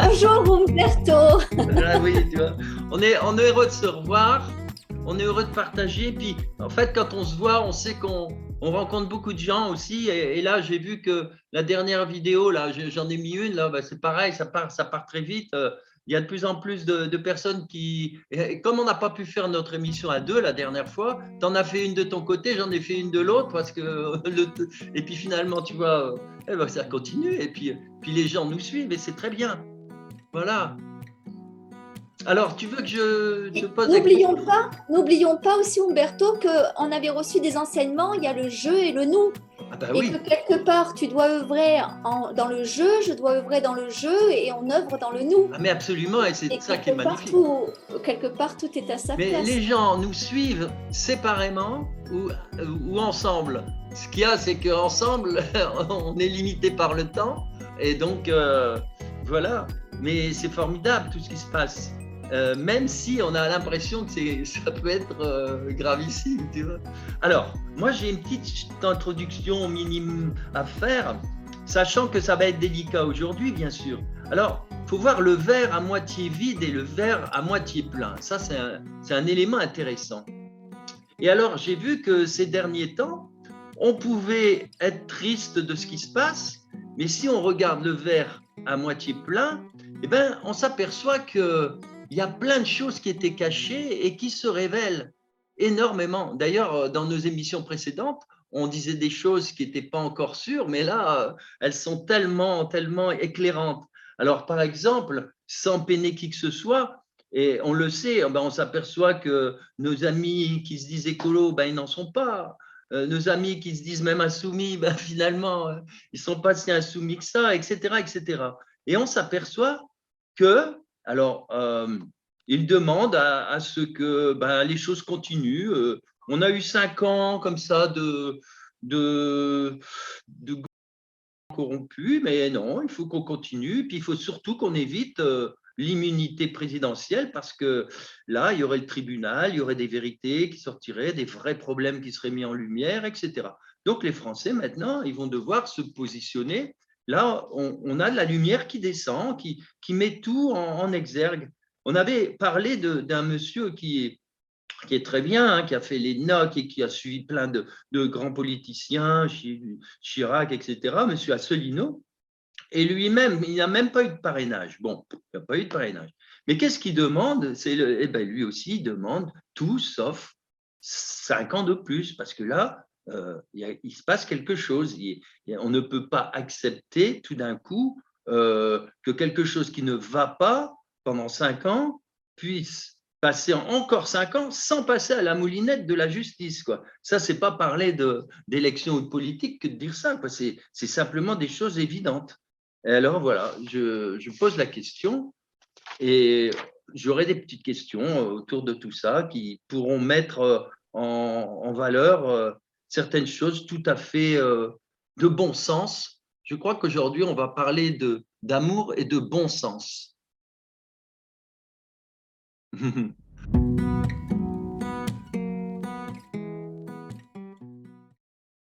Bonjour Umberto. Ah oui, tu vois. On est heureux de se revoir, on est heureux de partager. Puis, en fait, quand on se voit, on sait qu'on rencontre beaucoup de gens aussi. Et là, j'ai vu que la dernière vidéo, là, j'en ai mis une, là, bah, c'est pareil, ça part très vite. Il y a de plus en plus de personnes qui. Et comme on n'a pas pu faire notre émission à deux la dernière fois, tu en as fait une de ton côté, j'en ai fait une de l'autre, parce que. Et puis finalement, tu vois, eh ben, ça continue. Et puis les gens nous suivent, et c'est très bien. Voilà. Alors, tu veux que je te Et pose la question? n'oublions pas aussi Umberto qu'on avait reçu des enseignements, il y a le je et le nous. Ah bah Et que oui. quelque part, tu dois œuvrer dans le je dois œuvrer dans le je et on œuvre dans le nous. Ah mais absolument, et c'est Et ça qui est magnifique. quelque part, tout est à sa Mais place. les gens nous suivent séparément ou ensemble. Ce qu'il y a, c'est qu'ensemble, on est limité par le temps. Et donc, voilà. Mais c'est formidable tout ce qui se passe. Même si on a l'impression que ça peut être gravissime, tu vois. Alors, moi, j'ai une petite introduction minime à faire, sachant que ça va être délicat aujourd'hui, bien sûr. Alors, il faut voir le verre à moitié vide et le verre à moitié plein. Ça, c'est un élément intéressant. Et alors, j'ai vu que ces derniers temps, on pouvait être triste de ce qui se passe, mais si on regarde le verre à moitié plein, eh ben, on s'aperçoit qu'il y a plein de choses qui étaient cachées et qui se révèlent énormément. D'ailleurs, dans nos émissions précédentes, on disait des choses qui n'étaient pas encore sûres, mais là, elles sont tellement, tellement éclairantes. Alors, par exemple, sans peiner qui que ce soit, et on le sait, ben on s'aperçoit que nos amis qui se disent écolos, ben ils n'en sont pas. Nos amis qui se disent même insoumis, ben finalement, ils ne sont pas si insoumis que ça, etc., etc. Et on s'aperçoit que, alors, ils demandent à ce que ben, les choses continuent. On a eu 5 ans comme ça de corrompus, mais non, il faut qu'on continue. Puis il faut surtout qu'on évite l'immunité présidentielle parce que là, il y aurait le tribunal, il y aurait des vérités qui sortiraient, des vrais problèmes qui seraient mis en lumière, etc. Donc les Français, maintenant, ils vont devoir se positionner. Là, on a de la lumière qui descend, qui met tout en exergue. On avait parlé d'un monsieur qui est très bien, hein, qui a fait les NOC et qui a suivi plein de grands politiciens, Chirac, etc., Monsieur Asselineau. Et lui-même, il n'a même pas eu de parrainage. Bon, il n'a pas eu de parrainage. Mais qu'est-ce qu'il demande? Eh ben, lui aussi, il demande tout sauf 5 ans de plus, parce que là, il se passe quelque chose. On ne peut pas accepter tout d'un coup que quelque chose qui ne va pas pendant 5 ans puisse passer encore 5 ans sans passer à la moulinette de la justice. Quoi. Ça, c'est pas parler d'élection ou de politique que de dire ça. C'est simplement des choses évidentes. Et alors voilà, je pose la question et j'aurai des petites questions autour de tout ça qui pourront mettre en valeur certaines choses tout à fait de bon sens. Je crois qu'aujourd'hui, on va parler d'amour et de bon sens.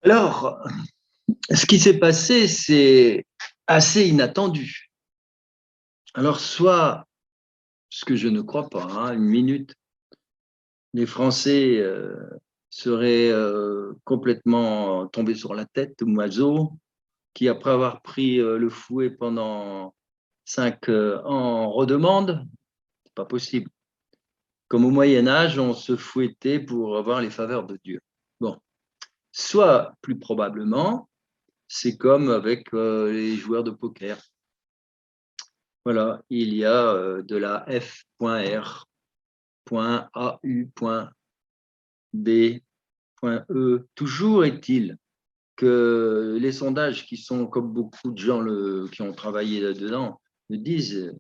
Alors, ce qui s'est passé, c'est assez inattendu. Alors, soit, ce que je ne crois pas, hein, une minute, les Français seraient complètement tombés sur la tête, oiseaux, qui, après avoir pris le fouet pendant 5 ans, redemandent. C'est pas possible. Comme au Moyen Âge, on se fouettait pour avoir les faveurs de Dieu. Bon, soit plus probablement, c'est comme avec les joueurs de poker. Voilà, il y a de la F.R, .AU, B, E. Toujours est-il que les sondages qui sont, comme beaucoup de gens qui ont travaillé là-dedans, me disent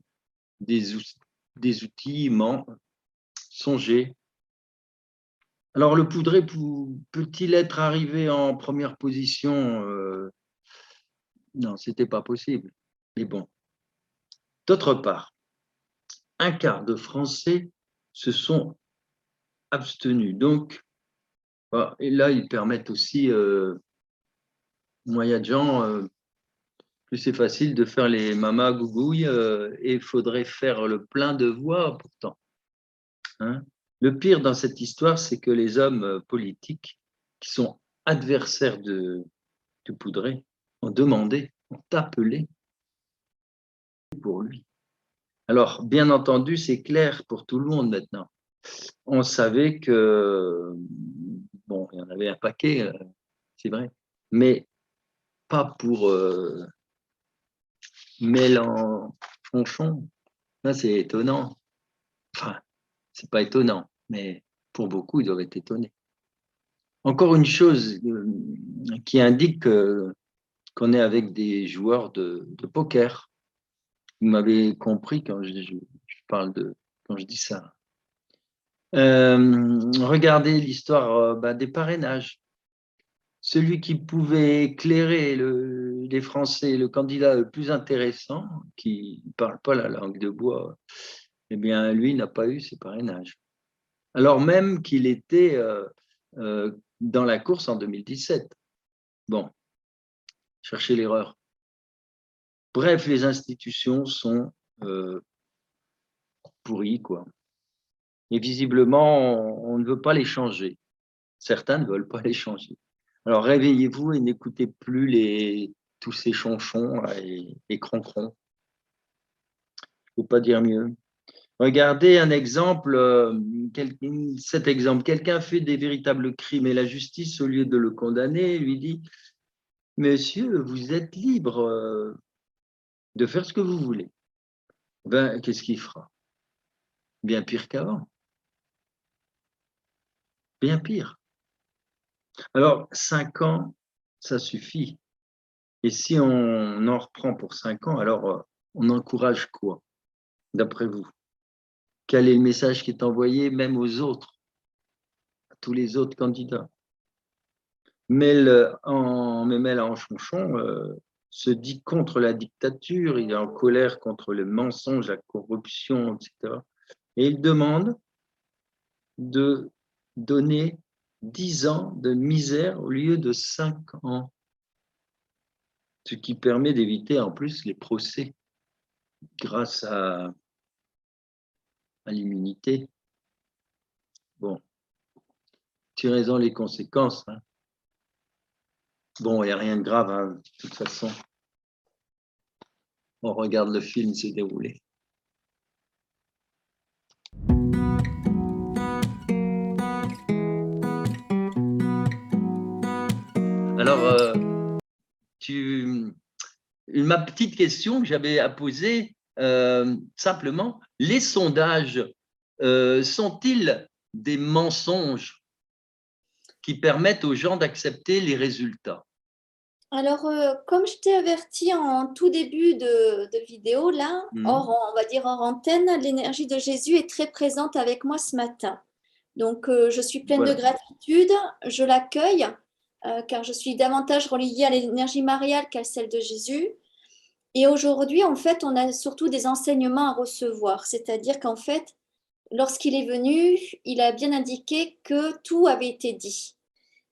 des, des outils mensongers. Alors, le poudré peut-il être arrivé en première position Non, ce n'était pas possible. Mais bon. D'autre part, un quart de Français se sont abstenus. Donc, et là, ils permettent aussi, moi, il y a des gens, Plus c'est facile de faire les mamas gougouilles et il faudrait faire le plein de voix pourtant. Hein. Le pire dans cette histoire, c'est que les hommes politiques qui sont adversaires de Poudré ont demandé, ont appelé pour lui. Alors, bien entendu, c'est clair pour tout le monde maintenant. On savait que, bon, il y en avait un paquet, c'est vrai, mais pas pour Mélenchon. Là, c'est étonnant. Enfin, c'est pas étonnant, mais pour beaucoup, ils doivent être étonnés. Encore une chose qui indique qu'on est avec des joueurs de poker. Vous m'avez compris quand je parle quand je dis ça. Regardez l'histoire des parrainages. Celui qui pouvait éclairer les Français, le candidat le plus intéressant, qui ne parle pas la langue de bois, eh bien, lui n'a pas eu ses parrainages. Alors même qu'il était dans la course en 2017. Bon, cherchez l'erreur. Bref, les institutions sont pourries, quoi. Et visiblement, on ne veut pas les changer. Certains ne veulent pas les changer. Alors réveillez-vous et n'écoutez plus tous ces chonchons et croncrons. Il ne faut pas dire mieux. Regardez un exemple, cet exemple. Quelqu'un fait des véritables crimes et la justice, au lieu de le condamner, lui dit « Monsieur, vous êtes libre de faire ce que vous voulez. » Ben, qu'est-ce qu'il fera? Bien pire qu'avant. Bien pire. Alors, 5 ans, ça suffit. Et si on en reprend pour 5 ans, alors on encourage quoi, d'après vous? Quel est le message qui est envoyé même aux autres, à tous les autres candidats? Mélenchon se dit contre la dictature, il est en colère contre le mensonge, la corruption, etc. Et il demande de donner 10 ans de misère au lieu de 5 ans, ce qui permet d'éviter en plus les procès grâce à l'immunité. Bon, tirez-en les conséquences. Hein. Bon, il n'y a rien de grave, hein, de toute façon. On regarde le film se dérouler. Alors, ma petite question que j'avais à poser, simplement, les sondages sont-ils des mensonges qui permettent aux gens d'accepter les résultats? Alors, comme je t'ai averti en tout début de vidéo, là, on va dire hors antenne, l'énergie de Jésus est très présente avec moi ce matin. Donc, je suis pleine de gratitude, je l'accueille, car je suis davantage reliée à l'énergie mariale qu'à celle de Jésus. Et aujourd'hui, en fait, on a surtout des enseignements à recevoir. C'est-à-dire qu'en fait, lorsqu'il est venu, il a bien indiqué que tout avait été dit.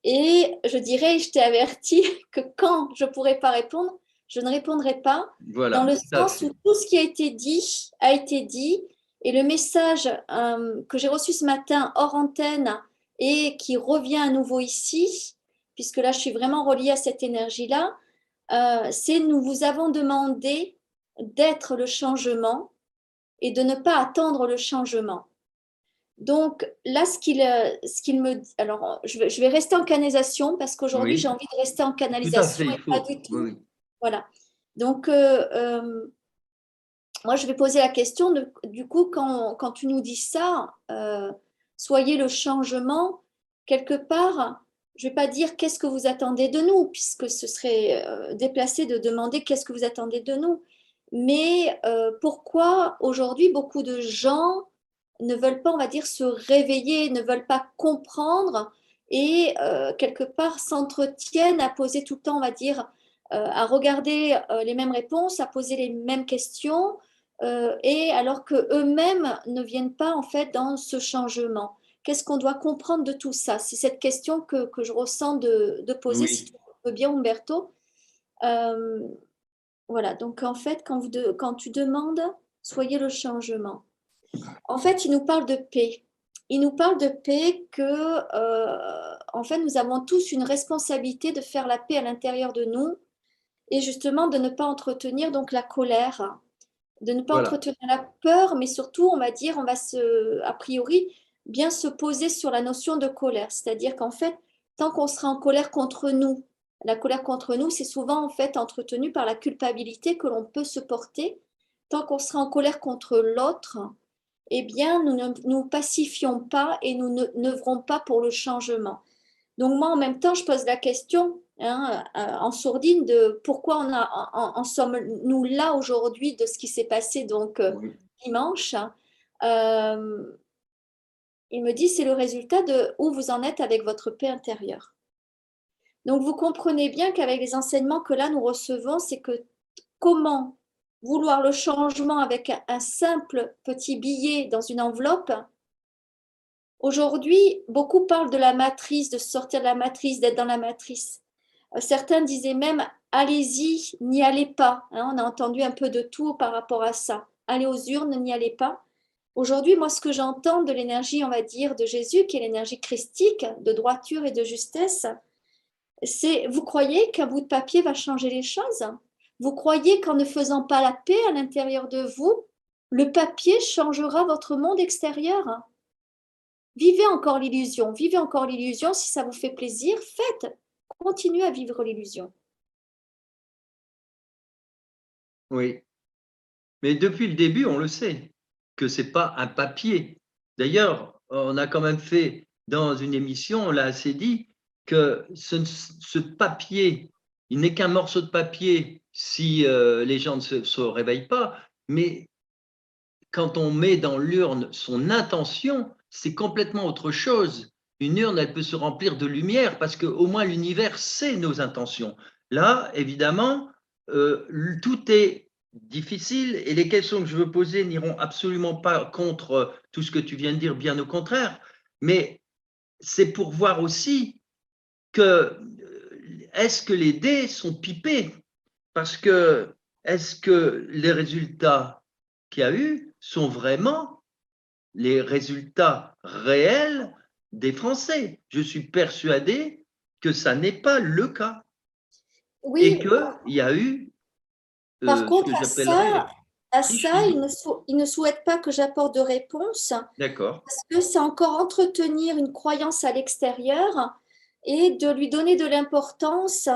Et je dirais, je t'ai averti que quand je ne pourrai pas répondre, je ne répondrai pas, dans le sens où tout ce qui a été dit a été dit. Et le message que j'ai reçu ce matin hors antenne et qui revient à nouveau ici, puisque là, je suis vraiment reliée à cette énergie-là, c'est nous vous avons demandé d'être le changement et de ne pas attendre le changement. Donc là, ce qu'il me dit, alors je vais rester en canalisation parce qu'aujourd'hui, j'ai envie de rester en canalisation et pas du tout. Oui. Voilà. Donc, moi, je vais poser la question, du coup, quand tu nous dis ça, soyez le changement, quelque part, je ne vais pas dire qu'est-ce que vous attendez de nous, puisque ce serait déplacé de demander qu'est-ce que vous attendez de nous. Mais pourquoi aujourd'hui beaucoup de gens ne veulent pas, on va dire, se réveiller, ne veulent pas comprendre et quelque part s'entretiennent à poser tout le temps, on va dire, à regarder les mêmes réponses, à poser les mêmes questions, et alors qu'eux-mêmes ne viennent pas en fait dans ce changement. Qu'est-ce qu'on doit comprendre de tout ça? C'est cette question que je ressens de poser, si tu veux bien, Umberto. Voilà, donc en fait, quand tu demandes, soyez le changement. En fait, il nous parle de paix. Il nous parle de paix que, en fait, nous avons tous une responsabilité de faire la paix à l'intérieur de nous et justement de ne pas entretenir donc la colère, de ne pas Voilà, entretenir la peur, mais surtout, on va dire, a priori, bien se poser sur la notion de colère. C'est-à-dire qu'en fait, tant qu'on sera en colère contre nous, la colère contre nous, c'est souvent en fait entretenu par la culpabilité que l'on peut se porter. Tant qu'on sera en colère contre l'autre, eh bien, nous ne nous pacifions pas et nous n'œuvrons pas pour le changement. Donc moi, en même temps, je pose la question en sourdine de pourquoi en sommes-nous là aujourd'hui de ce qui s'est passé donc oui, dimanche. Euh, il me dit c'est le résultat de où vous en êtes avec votre paix intérieure. Donc vous comprenez bien qu'avec les enseignements que là nous recevons, c'est que comment vouloir le changement avec un simple petit billet dans une enveloppe. Aujourd'hui, beaucoup parlent de la matrice, de sortir de la matrice, d'être dans la matrice. Certains disaient même allez-y, n'y allez pas. On a entendu un peu de tout par rapport à ça. Allez aux urnes, n'y allez pas. Aujourd'hui, moi, ce que j'entends de l'énergie, on va dire, de Jésus, qui est l'énergie christique, de droiture et de justesse, c'est vous croyez qu'un bout de papier va changer les choses? Vous croyez qu'en ne faisant pas la paix à l'intérieur de vous, le papier changera votre monde extérieur? Vivez encore l'illusion, vivez encore l'illusion. Si ça vous fait plaisir, faites. Continuez à vivre l'illusion. oui. Mais depuis le début, on le sait, que ce n'est pas un papier. D'ailleurs, on a quand même fait dans une émission, on l'a assez dit, que ce papier, il n'est qu'un morceau de papier si les gens ne se réveillent pas, mais quand on met dans l'urne son intention, c'est complètement autre chose. Une urne, elle peut se remplir de lumière parce qu'au moins l'univers sait nos intentions. Là, évidemment, tout est difficile et les questions que je veux poser n'iront absolument pas contre tout ce que tu viens de dire, bien au contraire, mais c'est pour voir aussi que est-ce que les dés sont pipés? Parce que est-ce que les résultats qu'il y a eu sont vraiment les résultats réels des Français? Je suis persuadé que ça n'est pas le cas et Oui, qu'il y a eu par ce contre, que j'appellerais à ça tricherie. il ne souhaite pas que j'apporte de réponse D'accord. parce que c'est encore entretenir une croyance à l'extérieur et de lui donner de l'importance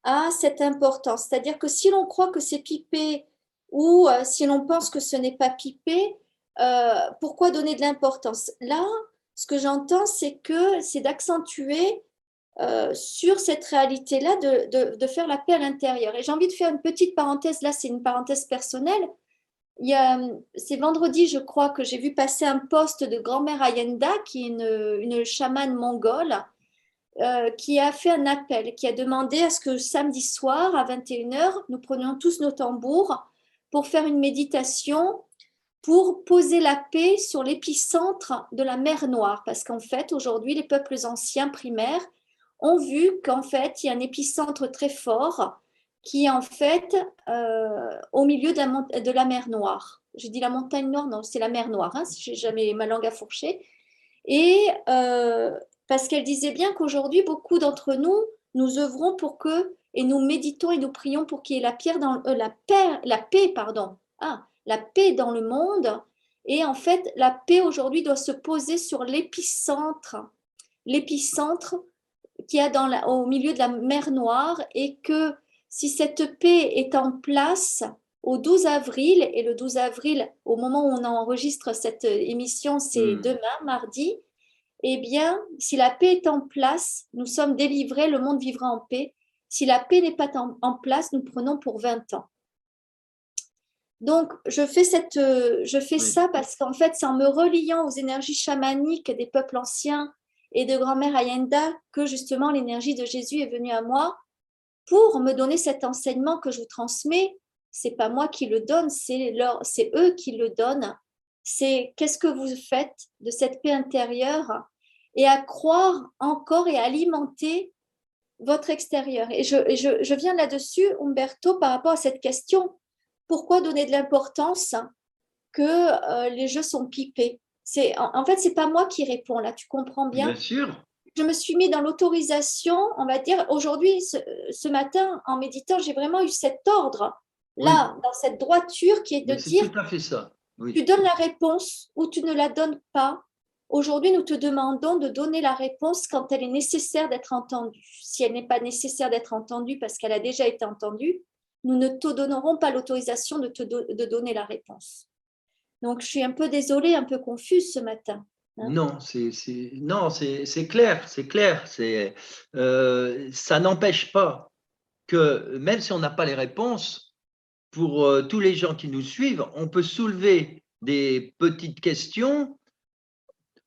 à cette importance. C'est-à-dire que si l'on croit que c'est pipé ou si l'on pense que ce n'est pas pipé, pourquoi donner de l'importance? Là, ce que j'entends, c'est d'accentuer sur cette réalité-là, de faire la paix à l'intérieur. Et j'ai envie de faire une petite parenthèse, là c'est une parenthèse personnelle. C'est vendredi, je crois, que j'ai vu passer un post de grand-mère Ayenda, qui est une chamane mongole, qui a fait un appel, qui a demandé à ce que samedi soir, à 21h, nous prenions tous nos tambours pour faire une méditation, pour poser la paix sur l'épicentre de la mer Noire. Parce qu'en fait, aujourd'hui, les peuples anciens primaires ont vu qu'en fait, il y a un épicentre très fort qui est en fait au milieu de la mer Noire. J'ai dit la montagne Noire, non, c'est la mer Noire, hein, si j'ai jamais ma langue à fourcher. Et parce qu'elle disait bien qu'aujourd'hui, beaucoup d'entre nous, nous œuvrons pour que, et nous méditons et nous prions pour qu'il y ait la paix, pardon. Ah, la paix dans le monde. Et en fait, la paix aujourd'hui doit se poser sur l'épicentre qu'il y a au milieu de la mer Noire, et que si cette paix est en place au 12 avril, et le 12 avril, au moment où on enregistre cette émission, c'est Hmm. demain, mardi, eh bien, si la paix est en place, nous sommes délivrés, le monde vivra en paix. Si la paix n'est pas en place, nous prenons pour 20 ans. Donc, je fais Oui. ça parce qu'en fait, c'est en me reliant aux énergies chamaniques des peuples anciens et de grand-mère Ayenda que justement l'énergie de Jésus est venue à moi pour me donner cet enseignement que je vous transmets. C'est pas moi qui le donne, c'est eux qui le donnent. C'est qu'est-ce que vous faites de cette paix intérieure et à croire encore et à alimenter votre extérieur. Et je viens là-dessus, Umberto, par rapport à cette question. Pourquoi donner de l'importance que les jeux sont pipés? En fait, ce n'est pas moi qui réponds là, tu comprends Bien bien? sûr. Je me suis mis dans l'autorisation, on va dire, aujourd'hui, ce matin, en méditant, j'ai vraiment eu cet ordre, Oui, là, dans cette droiture qui est de mais c'est dire, tout à fait ça. tu Oui. donnes la réponse ou tu ne la donnes pas. Aujourd'hui, nous te demandons de donner la réponse quand elle est nécessaire d'être entendue. Si elle n'est pas nécessaire d'être entendue parce qu'elle a déjà été entendue, nous ne te donnerons pas l'autorisation de donner la réponse. Donc, je suis un peu désolée, un peu confuse ce matin. Hein. Non, c'est clair, c'est clair. Ça n'empêche pas que même si on n'a pas les réponses, pour tous les gens qui nous suivent, on peut soulever des petites questions.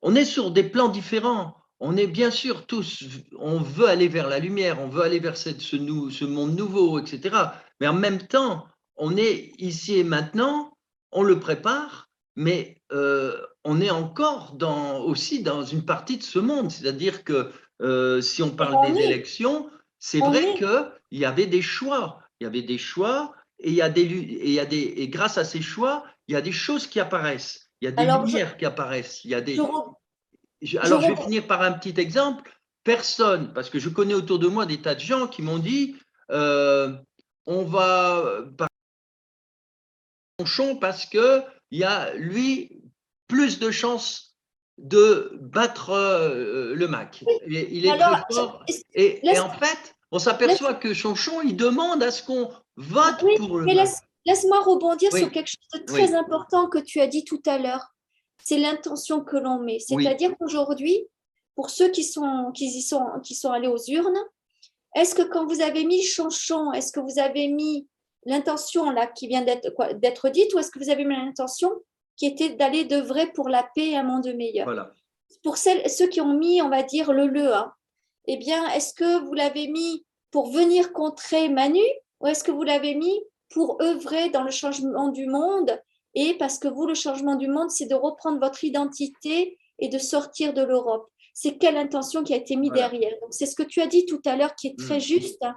On est sur des plans différents. On est bien sûr tous, on veut aller vers la lumière, on veut aller vers ce monde nouveau, etc. Mais en même temps, on est ici et maintenant, on le prépare, mais on est encore aussi dans une partie de ce monde. C'est-à-dire que si on Et parle des élections, c'est on vrai est. qu'il y avait des choix. Il y avait des choix et, et grâce à ces choix, il y a des choses qui apparaissent. Il y a des Alors, lumières qui apparaissent. Il y a je, des, re- je alors, je vais rebondis. finir par un petit exemple. Personne, parce que je connais autour de moi des tas de gens qui m'ont dit on va par Mélenchon parce qu'il y a, lui, plus de chances de battre le MAC. Il est Alors, très fort. Et laisse, en fait, on laisse, s'aperçoit que Chanchon, il demande à ce qu'on vote oui, pour le mais MAC. laisse-moi rebondir sur Oui, quelque chose de très oui, important que tu as dit tout à l'heure. C'est l'intention que l'on met. oui, C'est-à-dire qu'aujourd'hui, pour ceux qui sont allés aux urnes, est-ce que quand vous avez mis Chanchon, est-ce que vous avez mis l'intention là qui vient d'être dite ou est-ce que vous avez mis l'intention qui était d'aller de vrai pour la paix et un monde meilleur? voilà. Pour ceux qui ont mis, on va dire, hein, eh bien, est-ce que vous l'avez mis pour venir contrer Manu ou est-ce que vous l'avez mis pour œuvrer dans le changement du monde? Et parce que vous, le changement du monde, c'est de reprendre votre identité et de sortir de l'Europe. C'est quelle intention qui a été mise Voilà. derrière? Donc, c'est ce que tu as dit tout à l'heure qui est très Hmm. juste. Hein.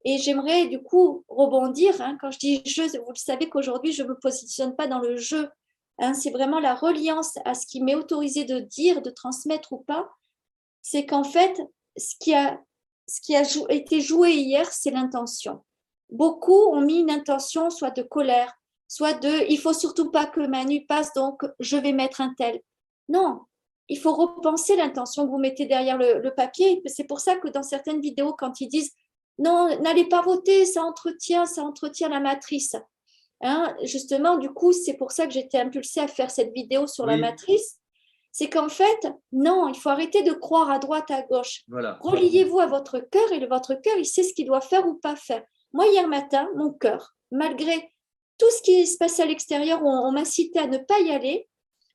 Et j'aimerais du coup rebondir. Hein, quand je dis jeu, vous le savez qu'aujourd'hui, je ne me positionne pas dans le jeu. Hein, c'est vraiment la reliance à ce qui m'est autorisé de dire, de transmettre ou pas. C'est qu'en fait, ce qui a été joué hier, c'est l'intention. Beaucoup ont mis une intention soit de colère, soit de il faut surtout pas que Manu passe, donc je vais mettre un tel. Non, il faut repenser l'intention que vous mettez derrière le papier. C'est pour ça que dans certaines vidéos, quand ils disent non, n'allez pas voter, ça entretient la matrice. Hein, justement, du coup, c'est pour ça que j'étais impulsée à faire cette vidéo sur la Oui, matrice. C'est qu'en fait, non, il faut arrêter de croire à droite, à gauche. voilà. Reliez-vous à votre cœur et votre cœur, il sait ce qu'il doit faire ou pas faire. Moi, hier matin, mon cœur, malgré tout ce qui se passait à l'extérieur, on m'incitait à ne pas y aller.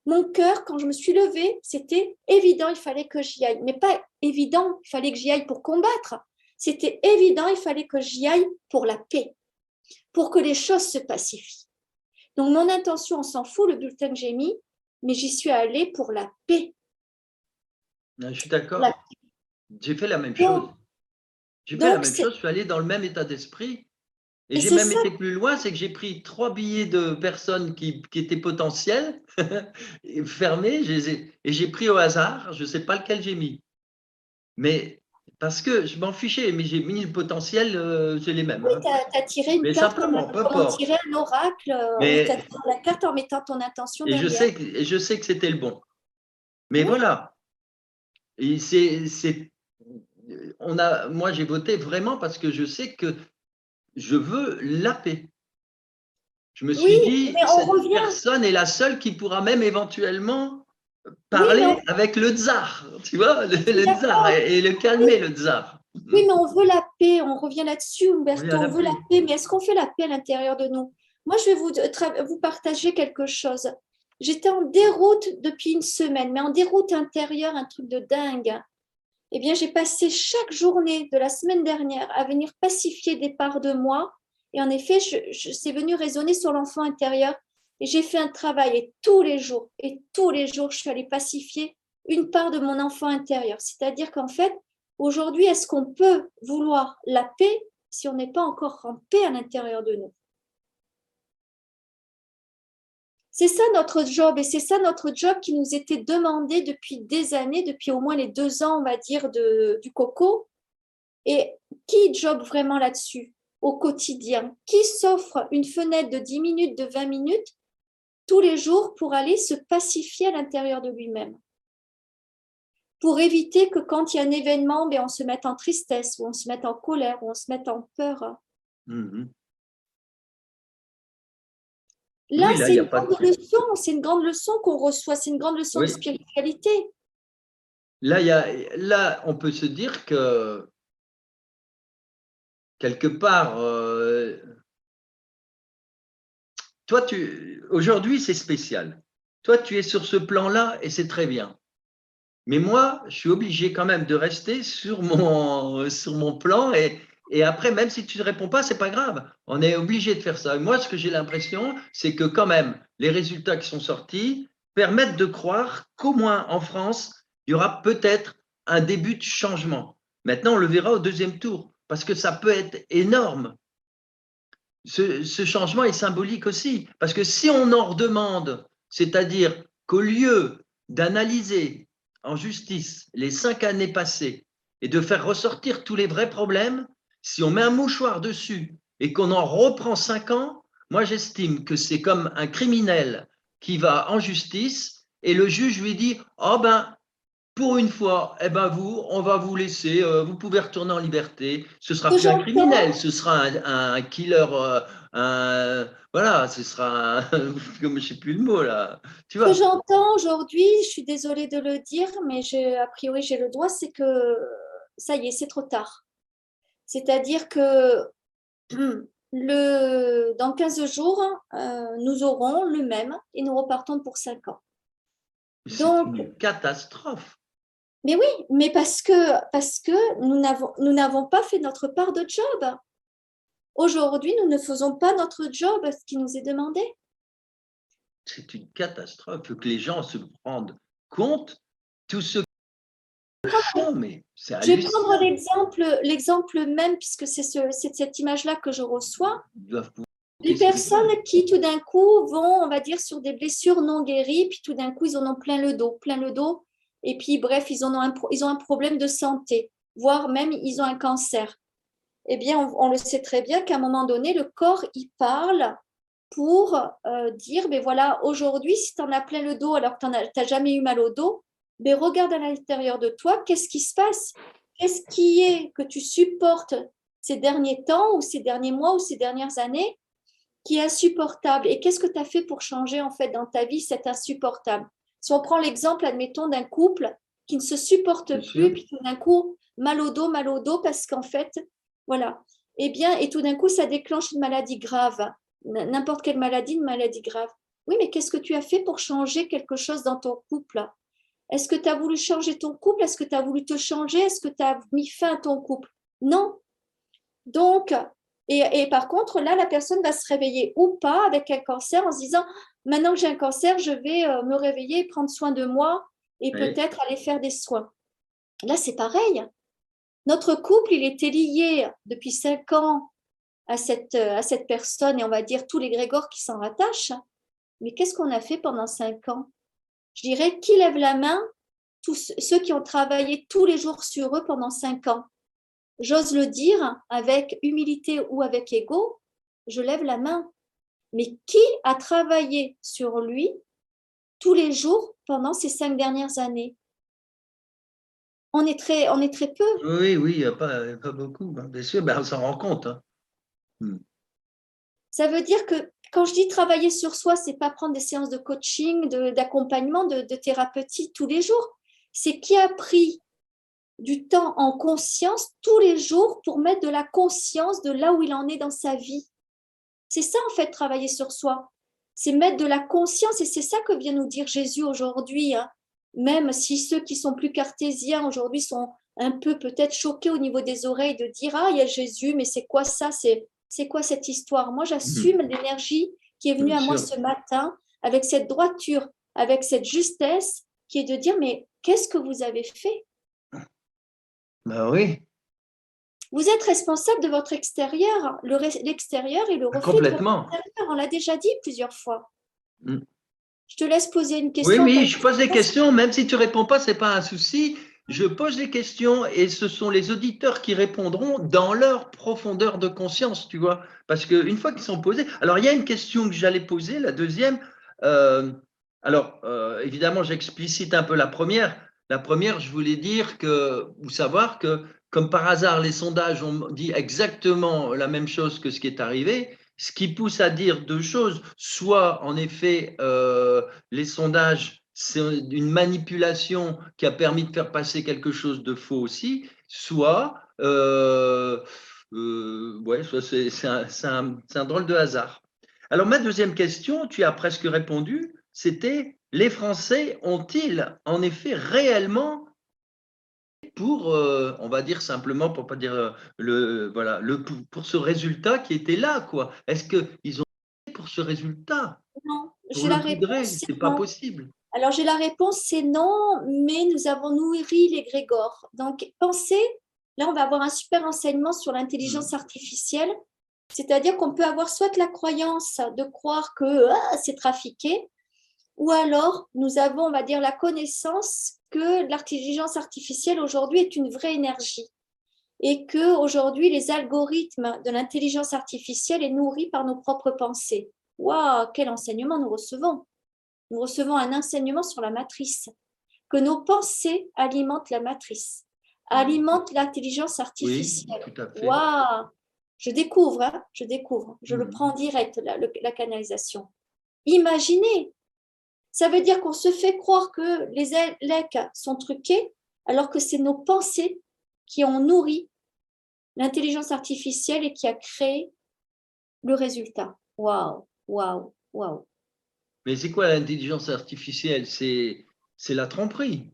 Mon cœur, quand je me suis levée, c'était évident, il fallait que j'y aille. Mais pas évident, il fallait que j'y aille pour combattre. C'était évident, il fallait que j'y aille pour la paix, pour que les choses se pacifient. Donc, mon intention, on s'en fout, le bulletin que j'ai mis, mais j'y suis allée pour la paix. Je suis Pour la... d'accord. J'ai fait la même chose. Donc, J'ai fait la donc même chose, je suis allé dans le même état d'esprit. Et j'ai c'est même ça. été plus loin, c'est que j'ai pris 3 billets de personnes qui étaient potentielles, fermés, et j'ai pris au hasard, je ne sais pas lequel j'ai mis. Mais parce que je m'en fichais, mais j'ai mis le potentiel, j'ai les mêmes. Oui, Hein. tu as tiré une Mais carte simplement, peu comme on importe. tirait un oracle, où tu as Mais, tiré la carte en mettant ton intention et derrière. je sais que c'était le bon. Mais Oui, voilà. Et moi, j'ai voté vraiment parce que je sais que je veux la paix. Je me oui, suis dit, mais on cette revient. personne est la seule qui pourra même éventuellement Oui, mais parler avec le tsar, tu vois, je suis le tsar, d'accord. et le Oui, calmer, le tsar. oui, mais on veut la paix. On revient là-dessus, Oui, Umberto. à On la veut la paix. paix, mais est-ce qu'on fait la paix à l'intérieur de nous? Moi, je vais vous partager quelque chose. J'étais en déroute depuis une semaine, mais en déroute intérieure, un truc de dingue. Eh bien, j'ai passé chaque journée de la semaine dernière à venir pacifier des parts de moi. Et en effet, c'est venu résonner sur l'enfant intérieur. Et j'ai fait un travail et tous les jours, je suis allée pacifier une part de mon enfant intérieur. C'est-à-dire qu'en fait, Aujourd'hui, est-ce qu'on peut vouloir la paix si on n'est pas encore en paix à l'intérieur de nous? C'est ça notre job, et c'est ça notre job qui nous était demandé depuis des années, depuis au moins les 2 ans, on va dire, du coco. Et qui job vraiment là-dessus au quotidien? Qui s'offre une fenêtre de 10 minutes, de 20 minutes tous les jours pour aller se pacifier à l'intérieur de lui-même? Pour éviter que quand il y a un événement, on se mette en tristesse, ou on se mette en colère, ou on se mette en peur. Là, Oui, là, il n'y a pas de... c'est une grande leçon qu'on reçoit, c'est une grande leçon de spiritualité. Là, on peut se dire que quelque part, toi, aujourd'hui, c'est spécial. Toi, tu es sur ce plan-là et c'est très bien. Mais moi, je suis obligé quand même de rester sur mon plan et après, même si tu ne réponds pas, c'est pas grave. On est obligé de faire ça. Et moi, ce que j'ai l'impression, c'est que quand même, les résultats qui sont sortis permettent de croire qu'au moins en France, il y aura peut-être un début de changement. Maintenant, on le verra au deuxième tour parce que ça peut être énorme. Ce changement est symbolique aussi parce que si on en redemande, c'est-à-dire qu'au lieu d'analyser en justice les 5 années passées et de faire ressortir tous les vrais problèmes, si on met un mouchoir dessus et qu'on en reprend 5 ans, moi j'estime que c'est comme un criminel qui va en justice et le juge lui dit « Oh ben, pour une fois, eh ben on va vous laisser, vous pouvez retourner en liberté. Ce sera plus un criminel, ce sera un killer, voilà, ce sera comme je sais plus le mot là. Tu vois. Ce que j'entends aujourd'hui, je suis désolée de le dire, mais a priori j'ai le droit, c'est que ça y est, c'est trop tard. C'est-à-dire que dans 15 jours, nous aurons le même et nous repartons pour 5 ans. C'est une catastrophe. Mais oui, mais parce que nous n'avons pas fait notre part de job. Aujourd'hui, nous ne faisons pas notre job, ce qui nous est demandé. C'est une catastrophe. Il faut que les gens se rendent compte, tous ceux qui font, mais c'est hallucinant. Je vais prendre l'exemple même, puisque c'est cette image-là que je reçois. Les personnes qui, tout d'un coup, vont, on va dire, sur des blessures non guéries, puis tout d'un coup, ils en ont plein le dos, et puis, bref, ils ont un problème de santé, voire même, ils ont un cancer. Eh bien, on le sait très bien qu'à un moment donné, le corps, il parle pour dire, ben voilà, aujourd'hui, si tu en as plein le dos alors que tu n'as jamais eu mal au dos, ben regarde à l'intérieur de toi, qu'est-ce qui se passe? Qu'est-ce qui est que tu supportes ces derniers temps ou ces derniers mois ou ces dernières années qui est insupportable? Et qu'est-ce que tu as fait pour changer en fait dans ta vie cet insupportable? Si on prend l'exemple, admettons, d'un couple qui ne se supporte plus, puis tout d'un coup, mal au dos, parce qu'en fait, voilà. Eh bien, et tout d'un coup, ça déclenche une maladie grave. N'importe quelle maladie, une maladie grave. Oui, mais qu'est-ce que tu as fait pour changer quelque chose dans ton couple? Est-ce que tu as voulu changer ton couple? Est-ce que tu as voulu te changer? Est-ce que tu as mis fin à ton couple? Non. Donc, et par contre, là, la personne va se réveiller ou pas avec un cancer en se disant, maintenant que j'ai un cancer, je vais me réveiller, prendre soin de moi et peut-être aller faire des soins. Là, c'est pareil. Notre couple, il était lié depuis 5 ans à cette personne et on va dire tous les grégores qui s'en rattachent. Mais qu'est-ce qu'on a fait pendant 5 ans? Je dirais, qui lève la main? Tous ceux qui ont travaillé tous les jours sur eux pendant 5 ans. J'ose le dire avec humilité ou avec ego, je lève la main. Mais qui a travaillé sur lui tous les jours pendant ces 5 dernières années? On est très peu. Oui, il n'y a pas beaucoup, hein. Bien sûr, on s'en rend compte. Hein. Ça veut dire que quand je dis travailler sur soi, c'est pas prendre des séances de coaching, d'accompagnement, de thérapeutique tous les jours. C'est qui a pris du temps en conscience tous les jours pour mettre de la conscience de là où il en est dans sa vie. C'est ça, en fait, travailler sur soi. C'est mettre de la conscience et c'est ça que vient nous dire Jésus aujourd'hui. Hein. Même si ceux qui sont plus cartésiens aujourd'hui sont un peu peut-être choqués au niveau des oreilles de dire « Ah, il y a Jésus, mais c'est quoi ça? C'est quoi cette histoire ?» Moi, j'assume l'énergie qui est venue à moi ce matin avec cette droiture, avec cette justesse qui est de dire « Mais qu'est-ce que vous avez fait ?» Ben oui, Vous êtes responsable de votre extérieur. L'extérieur est le reflet de votre complètement. intérieur. On l'a déjà dit plusieurs fois. Mm. Je te laisse poser une Oui, question. oui, je pose des questions, même si tu réponds pas, c'est pas un souci. Je pose des questions et ce sont les auditeurs qui répondront dans leur profondeur de conscience, tu vois. Parce qu'une fois qu'ils sont posés, alors il y a une question que j'allais poser, la deuxième. euh, évidemment, j'explicite un peu la première. La première, je voulais dire que, ou savoir que, comme par hasard, les sondages ont dit exactement la même chose que ce qui est arrivé, ce qui pousse à dire deux choses. Soit, en effet, les sondages, c'est une manipulation qui a permis de faire passer quelque chose de faux aussi, soit, ouais, soit c'est un drôle de hasard. Alors, ma deuxième question, tu as presque répondu, c'était les Français ont-ils en effet réellement pour, on va dire simplement, pour pas dire voilà, pour ce résultat qui était là, quoi. Est-ce qu'ils ont pour ce résultat? Non, Pour j'ai le la réponse, poudrer, c'est c'est pas non. possible. Alors, j'ai la réponse, c'est non, mais nous avons nourri l'égrégore. Donc, pensez, là, on va avoir un super enseignement sur l'intelligence artificielle, c'est-à-dire qu'on peut avoir soit la croyance de croire que c'est trafiqué, ou alors nous avons, on va dire, la connaissance que l'intelligence artificielle aujourd'hui est une vraie énergie et que aujourd'hui les algorithmes de l'intelligence artificielle est nourri par nos propres pensées. Waouh, quel enseignement nous recevons! Nous recevons un enseignement sur la matrice, que nos pensées alimentent la matrice, alimentent l'intelligence Oui, artificielle. tout à fait. Waouh! Je découvre, hein, je le prends en direct, la canalisation. Imaginez, ça veut dire qu'on se fait croire que les ELEC sont truqués, alors que c'est nos pensées qui ont nourri l'intelligence artificielle et qui a créé le résultat. Waouh, waouh, waouh. Mais c'est quoi l'intelligence artificielle? C'est la tromperie,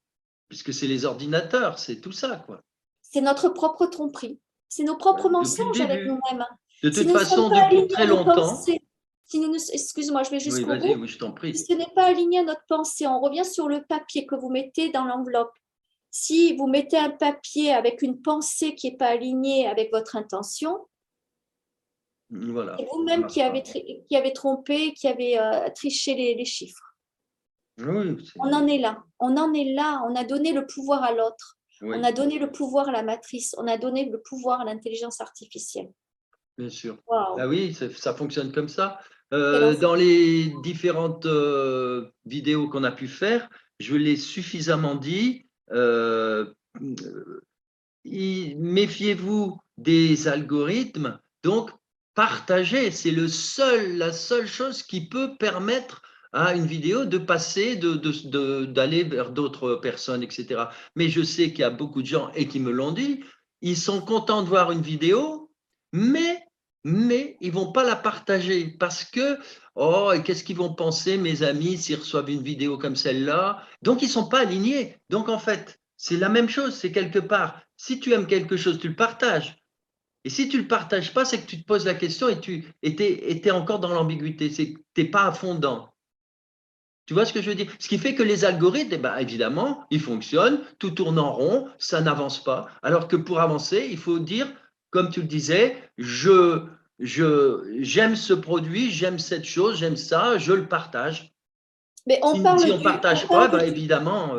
puisque c'est les ordinateurs, c'est tout ça, quoi. C'est notre propre tromperie. C'est nos propres Depuis le mensonges avec début. nous-mêmes. De Si toute nous ne sommes façon, pas depuis alignés très à nos longtemps. pensées, si nous excuse-moi, je vais Oui, jusqu'au vas-y, bout. oui, je t'en prie. Si ce n'est pas aligné à notre pensée, on revient sur le papier que vous mettez dans l'enveloppe. Si vous mettez un papier avec une pensée qui n'est pas alignée avec votre intention, Voilà, c'est ça vous-même marche pas. qui avez trompé, qui avez triché les chiffres. Oui, On en est là. On en est là. On a donné le pouvoir à l'autre. On oui, a donné le pouvoir à la matrice. On a donné le pouvoir à l'intelligence artificielle. bien sûr. Ah Waouh! oui, ça fonctionne comme ça. Quel Dans enseignement. les différentes vidéos qu'on a pu faire, je l'ai suffisamment dit. Méfiez-vous des algorithmes, donc partagez, c'est la seule chose qui peut permettre à une vidéo de passer, d'aller vers d'autres personnes, etc. Mais je sais qu'il y a beaucoup de gens, et qui me l'ont dit, ils sont contents de voir une vidéo, mais, mais ils ne vont pas la partager parce que, oh, et qu'est-ce qu'ils vont penser, mes amis, s'ils reçoivent une vidéo comme celle-là? Donc, ils ne sont pas alignés. Donc, en fait, c'est la même chose, c'est quelque part. Si tu aimes quelque chose, tu le partages. Et si tu ne le partages pas, c'est que tu te poses la question et tu étais encore dans l'ambiguïté. Tu n'es pas à fond dedans. Tu vois ce que je veux dire? Ce qui fait que les algorithmes, eh ben, évidemment, ils fonctionnent, tout tourne en rond, ça n'avance pas. Alors que pour avancer, il faut dire, comme tu le disais, j'aime ce produit, j'aime cette chose, j'aime ça, je le partage. Mais Si on ne partage pas, ben, évidemment,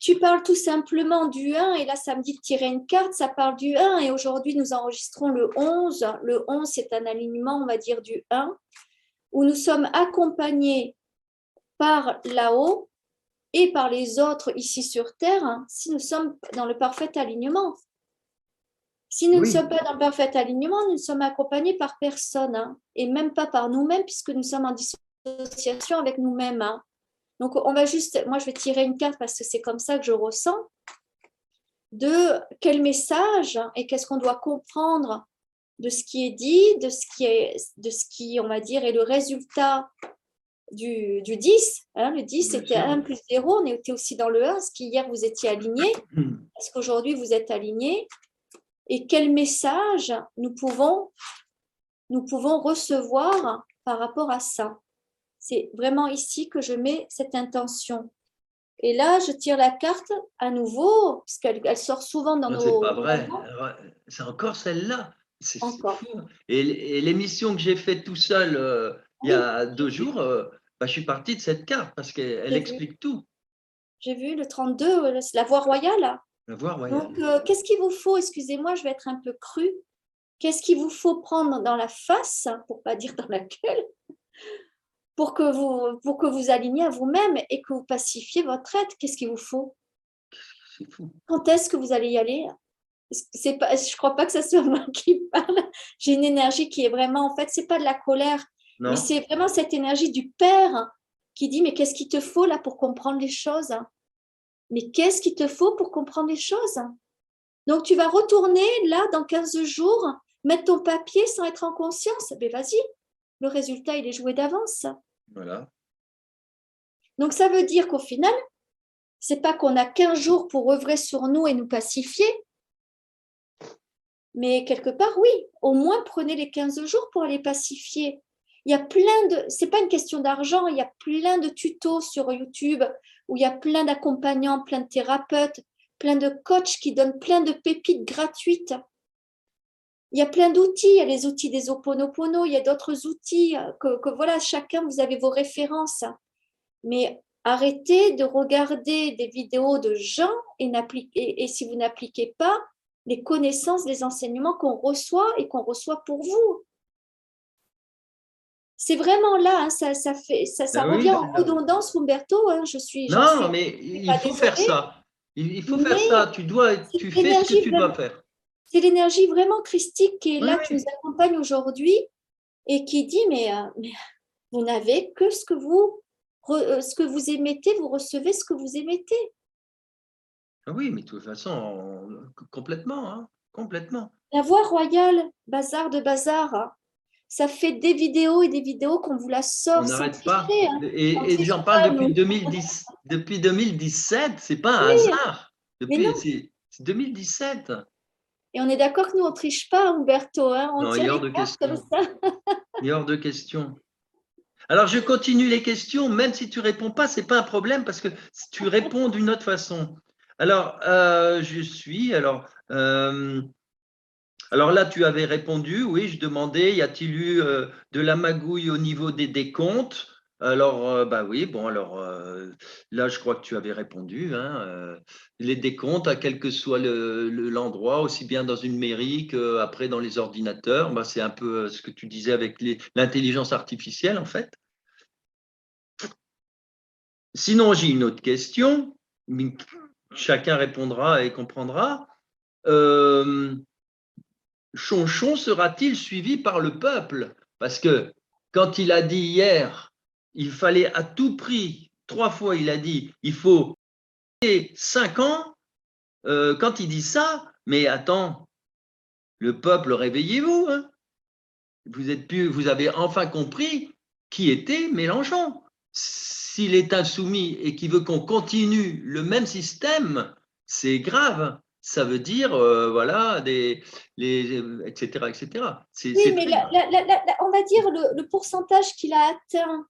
tu parles tout simplement du 1 et là, ça me dit de tirer une carte, ça parle du 1 et aujourd'hui, nous enregistrons le 11. Le 11, c'est un alignement, on va dire, du 1 où nous sommes accompagnés par là-haut et par les autres ici sur Terre, hein, si nous sommes dans le parfait alignement. Si nous ne oui, sommes pas dans le parfait alignement, nous ne sommes accompagnés par personne, hein, et même pas par nous-mêmes, puisque nous sommes en dissociation avec nous-mêmes. Hein. Donc, on va juste, moi, je vais tirer une carte parce que c'est comme ça que je ressens, de quel message et qu'est-ce qu'on doit comprendre de ce qui est dit, de ce qui, on va dire, est le résultat du 10. Hein, le 10, bien c'était sûr. 1 plus 0. On était aussi dans le 1, ce qu'hier, vous étiez aligné. Est-ce qu'aujourd'hui, vous êtes aligné? Et quel message nous pouvons recevoir par rapport à ça? C'est vraiment ici que je mets cette intention. Et là, je tire la carte à nouveau, parce qu'elle sort souvent dans Non, nos… c'est pas vrai. C'est encore celle-là. C'est Encore. fou. Et l'émission que j'ai faite tout seul il y Oui, a 2 jours, bah, je suis parti de cette carte parce qu'elle j'ai vu. explique tout. J'ai vu le 32, c'est la voie royale. La voie royale. Donc, qu'est-ce qu'il vous faut? Excusez-moi, je vais être un peu crue. Qu'est-ce qu'il vous faut prendre dans la face, pour pas dire dans la gueule, pour que vous aligniez à vous-même et que vous pacifiez votre être? Qu'est-ce qu'il vous faut? C'est fou. Quand est-ce que vous allez y aller? C'est pas, je crois pas que ça soit moi qui parle. J'ai une énergie qui est vraiment, en fait, c'est pas de la colère, mais Non? c'est vraiment cette énergie du Père qui dit, mais qu'est-ce qu'il te faut là pour comprendre les choses? Mais qu'est-ce qu'il te faut pour comprendre les choses? Donc, tu vas retourner là dans 15 jours, mettre ton papier sans être en conscience. Mais vas-y, le résultat, il est joué d'avance. Voilà. Donc, ça veut dire qu'au final, c'est pas qu'on a 15 jours pour œuvrer sur nous et nous pacifier, mais quelque part, oui, au moins prenez les 15 jours pour aller pacifier. Il y a plein de, c'est pas une question d'argent, il y a plein de tutos sur YouTube où il y a plein d'accompagnants, plein de thérapeutes, plein de coachs qui donnent plein de pépites gratuites. Il y a plein d'outils, il y a les outils des Ho'oponopono, il y a d'autres outils que voilà, chacun, vous avez vos références. Mais arrêtez de regarder des vidéos de gens et si vous n'appliquez pas les connaissances, les enseignements qu'on reçoit et qu'on reçoit pour vous. C'est vraiment là, hein, ça Ben revient oui. en redondance, Umberto. Hein, j'en Non, suis mais pas il faut faire désolée, ça. Il faut faire mais ça. Tu fais ce que tu dois faire. c'est l'énergie vraiment christique qui est Oui, là, qui nous oui. accompagne aujourd'hui et qui dit mais vous n'avez que ce que vous émettez, vous recevez ce que vous émettez. Ah oui, mais de toute façon, complètement, hein, complètement. La voie royale, bazar de bazar, hein, ça fait des vidéos et des vidéos qu'on vous la On sort sans n'arrête pas. tricher. Hein, sans Et tricher j'en parle pas, depuis nous. 2010, depuis 2017. C'est pas un Oui, hasard. mais non. C'est 2017. Et on est d'accord que nous, on ne triche pas, Umberto. Hein, on Non, il tire est hors les de cartes comme question. ça. Il est hors de question. Alors, je continue les questions, même si tu réponds pas, c'est pas un problème parce que tu réponds d'une autre façon. Alors, alors là, tu avais répondu, oui, je demandais, y a-t-il eu de la magouille au niveau des décomptes? Alors, bah oui, bon, alors là, je crois que tu avais répondu, hein, les décomptes, à quel que soit l'endroit, aussi bien dans une mairie qu'après dans les ordinateurs, bah, c'est un peu ce que tu disais avec l'intelligence artificielle, en fait. Sinon, j'ai une autre question, mais chacun répondra et comprendra. Euh, Chonchon sera-t-il suivi par le peuple? Parce que quand il a dit hier, il fallait à tout prix, 3 fois il a dit, il faut 5 ans, quand il dit ça, mais attends, le peuple, réveillez-vous, hein. Vous avez enfin compris qui était Mélenchon. S'il est insoumis et qu'il veut qu'on continue le même système, c'est grave. Ça veut dire, voilà, etc., etc. Oui, C'est mais très grave. on va dire le pourcentage qu'il a atteint,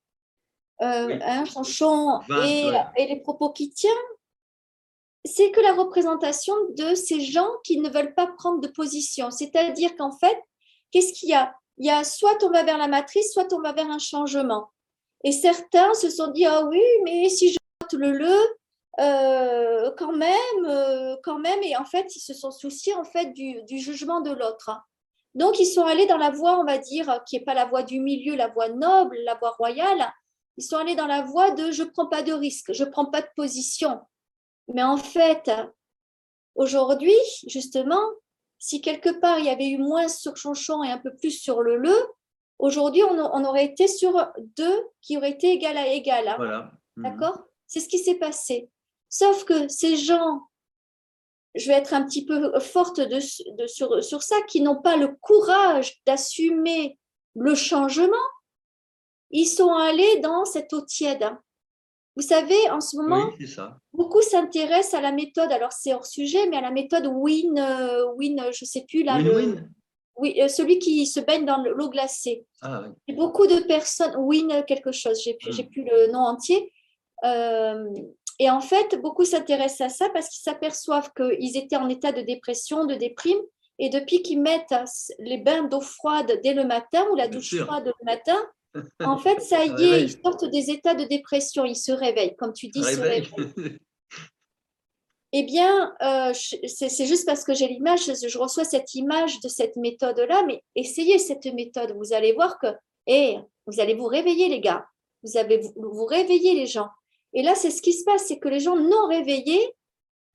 Oui, hein, Chanchon, 20, ouais. et les propos qu'il tient, c'est que la représentation de ces gens qui ne veulent pas prendre de position. C'est-à-dire qu'en fait, qu'est-ce qu'il y a? Il y a soit on va vers la matrice, soit on va vers un changement. Et certains se sont dit, ah oui, mais si je vote quand même, et en fait, ils se sont souciés en fait du jugement de l'autre. Donc, ils sont allés dans la voie, on va dire, qui n'est pas la voie du milieu, la voie noble, la voie royale. Ils sont allés dans la voie de je ne prends pas de risque, je ne prends pas de position. Mais en fait, aujourd'hui, justement, si quelque part il y avait eu moins sur Chonchon et un peu plus sur le, aujourd'hui on aurait été sur deux qui auraient été égal à égal. Hein. Voilà. Mhm. D'accord? C'est ce qui s'est passé. Sauf que ces gens, je vais être un petit peu forte sur ça, qui n'ont pas le courage d'assumer le changement, ils sont allés dans cette eau tiède. Vous savez, en ce moment, Oui, c'est ça. beaucoup s'intéressent à la méthode, alors c'est hors sujet, mais à la méthode je ne sais plus là, Win-win. oui, celui qui se baigne dans l'eau glacée. Ah oui. Et beaucoup de personnes, Win quelque chose, j'ai Mhm. plus le nom entier, et en fait, beaucoup s'intéressent à ça parce qu'ils s'aperçoivent qu'ils étaient en état de dépression, de déprime, et depuis qu'ils mettent les bains d'eau froide dès le matin ou la Bien douche sûr. froide le matin, en fait, ça y est, ils sortent des états de dépression, ils se réveillent, comme tu dis, ils se Réveil. réveillent. Eh bien, c'est juste parce que j'ai l'image, je reçois cette image de cette méthode-là, mais essayez cette méthode, vous allez voir que, vous allez vous réveiller les gars, vous allez vous réveiller les gens. Et là, c'est ce qui se passe, c'est que les gens non réveillés,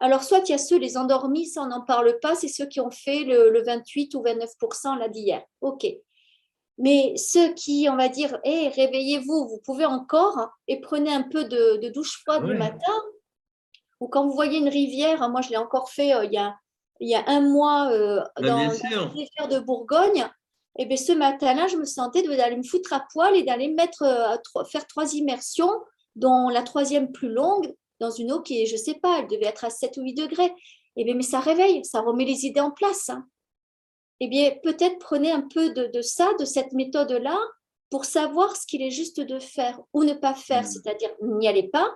alors soit il y a ceux, les endormis, ça on n'en parle pas, c'est ceux qui ont fait le 28 ou 29% là d'hier. OK. Mais ceux qui, on va dire, réveillez-vous, vous pouvez encore, et prenez un peu de douche froide le matin, ou quand vous voyez une rivière, moi je l'ai encore fait il y a un mois Bien dans sûr. une rivière de Bourgogne, et bien ce matin-là, je me sentais d'aller me foutre à poil et d'aller faire 3 immersions, dont la troisième plus longue, dans une eau qui est, je ne sais pas, elle devait être à 7 ou 8 degrés. Et bien, mais ça réveille, ça remet les idées en place. Hein. Eh bien, peut-être prenez un peu de ça, de cette méthode-là, pour savoir ce qu'il est juste de faire ou ne pas faire, c'est-à-dire n'y allez pas,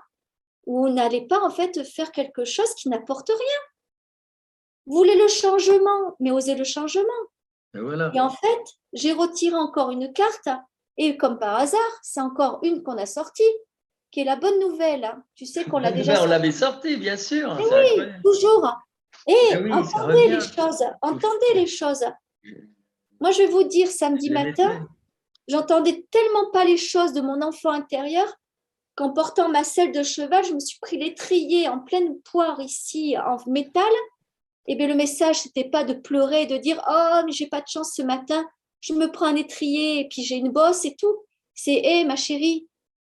ou n'allez pas en fait faire quelque chose qui n'apporte rien. Vous voulez le changement, mais osez le changement. Et voilà. Et en fait, j'ai retiré encore une carte, et comme par hasard, c'est encore une qu'on a sortie, qui est la bonne nouvelle. Tu sais qu'on l'a déjà On sortie. l'avait sorti, bien sûr. Mais C'est oui, incroyable. toujours. Mais Et oui, ça entendez les revient. choses, entendez les choses. Moi, je vais vous dire, samedi Je l'ai matin, fait. j'entendais tellement pas les choses de mon enfant intérieur qu'en portant ma selle de cheval, je me suis pris l'étrier en pleine poire ici en métal. Et bien le message, c'était pas de pleurer, de dire oh mais j'ai pas de chance ce matin, je me prends un étrier et puis j'ai une bosse et tout. C'est hé ma chérie,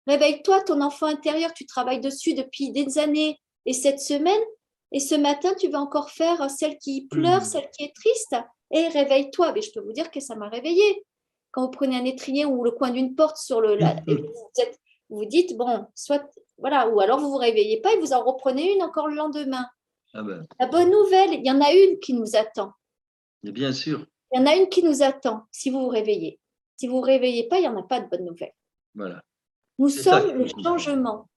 réveille-toi, ton enfant intérieur, tu travailles dessus depuis des années et cette semaine, et ce matin tu vas encore faire celle qui pleure, celle qui est triste. Et réveille-toi. Mais je peux vous dire que ça m'a réveillée. Quand vous prenez un étrier ou le coin d'une porte sur et vous dites bon, soit voilà, ou alors vous vous réveillez pas et vous en reprenez une encore le lendemain. Ah ben, La bonne nouvelle, il y en a une qui nous attend. bien sûr. Il y en a une qui nous attend si vous vous réveillez. Si vous ne vous réveillez pas, il n'y en a pas de bonne nouvelle. Voilà. Nous C'est ça sommes qu'il le faut comprendre. changement.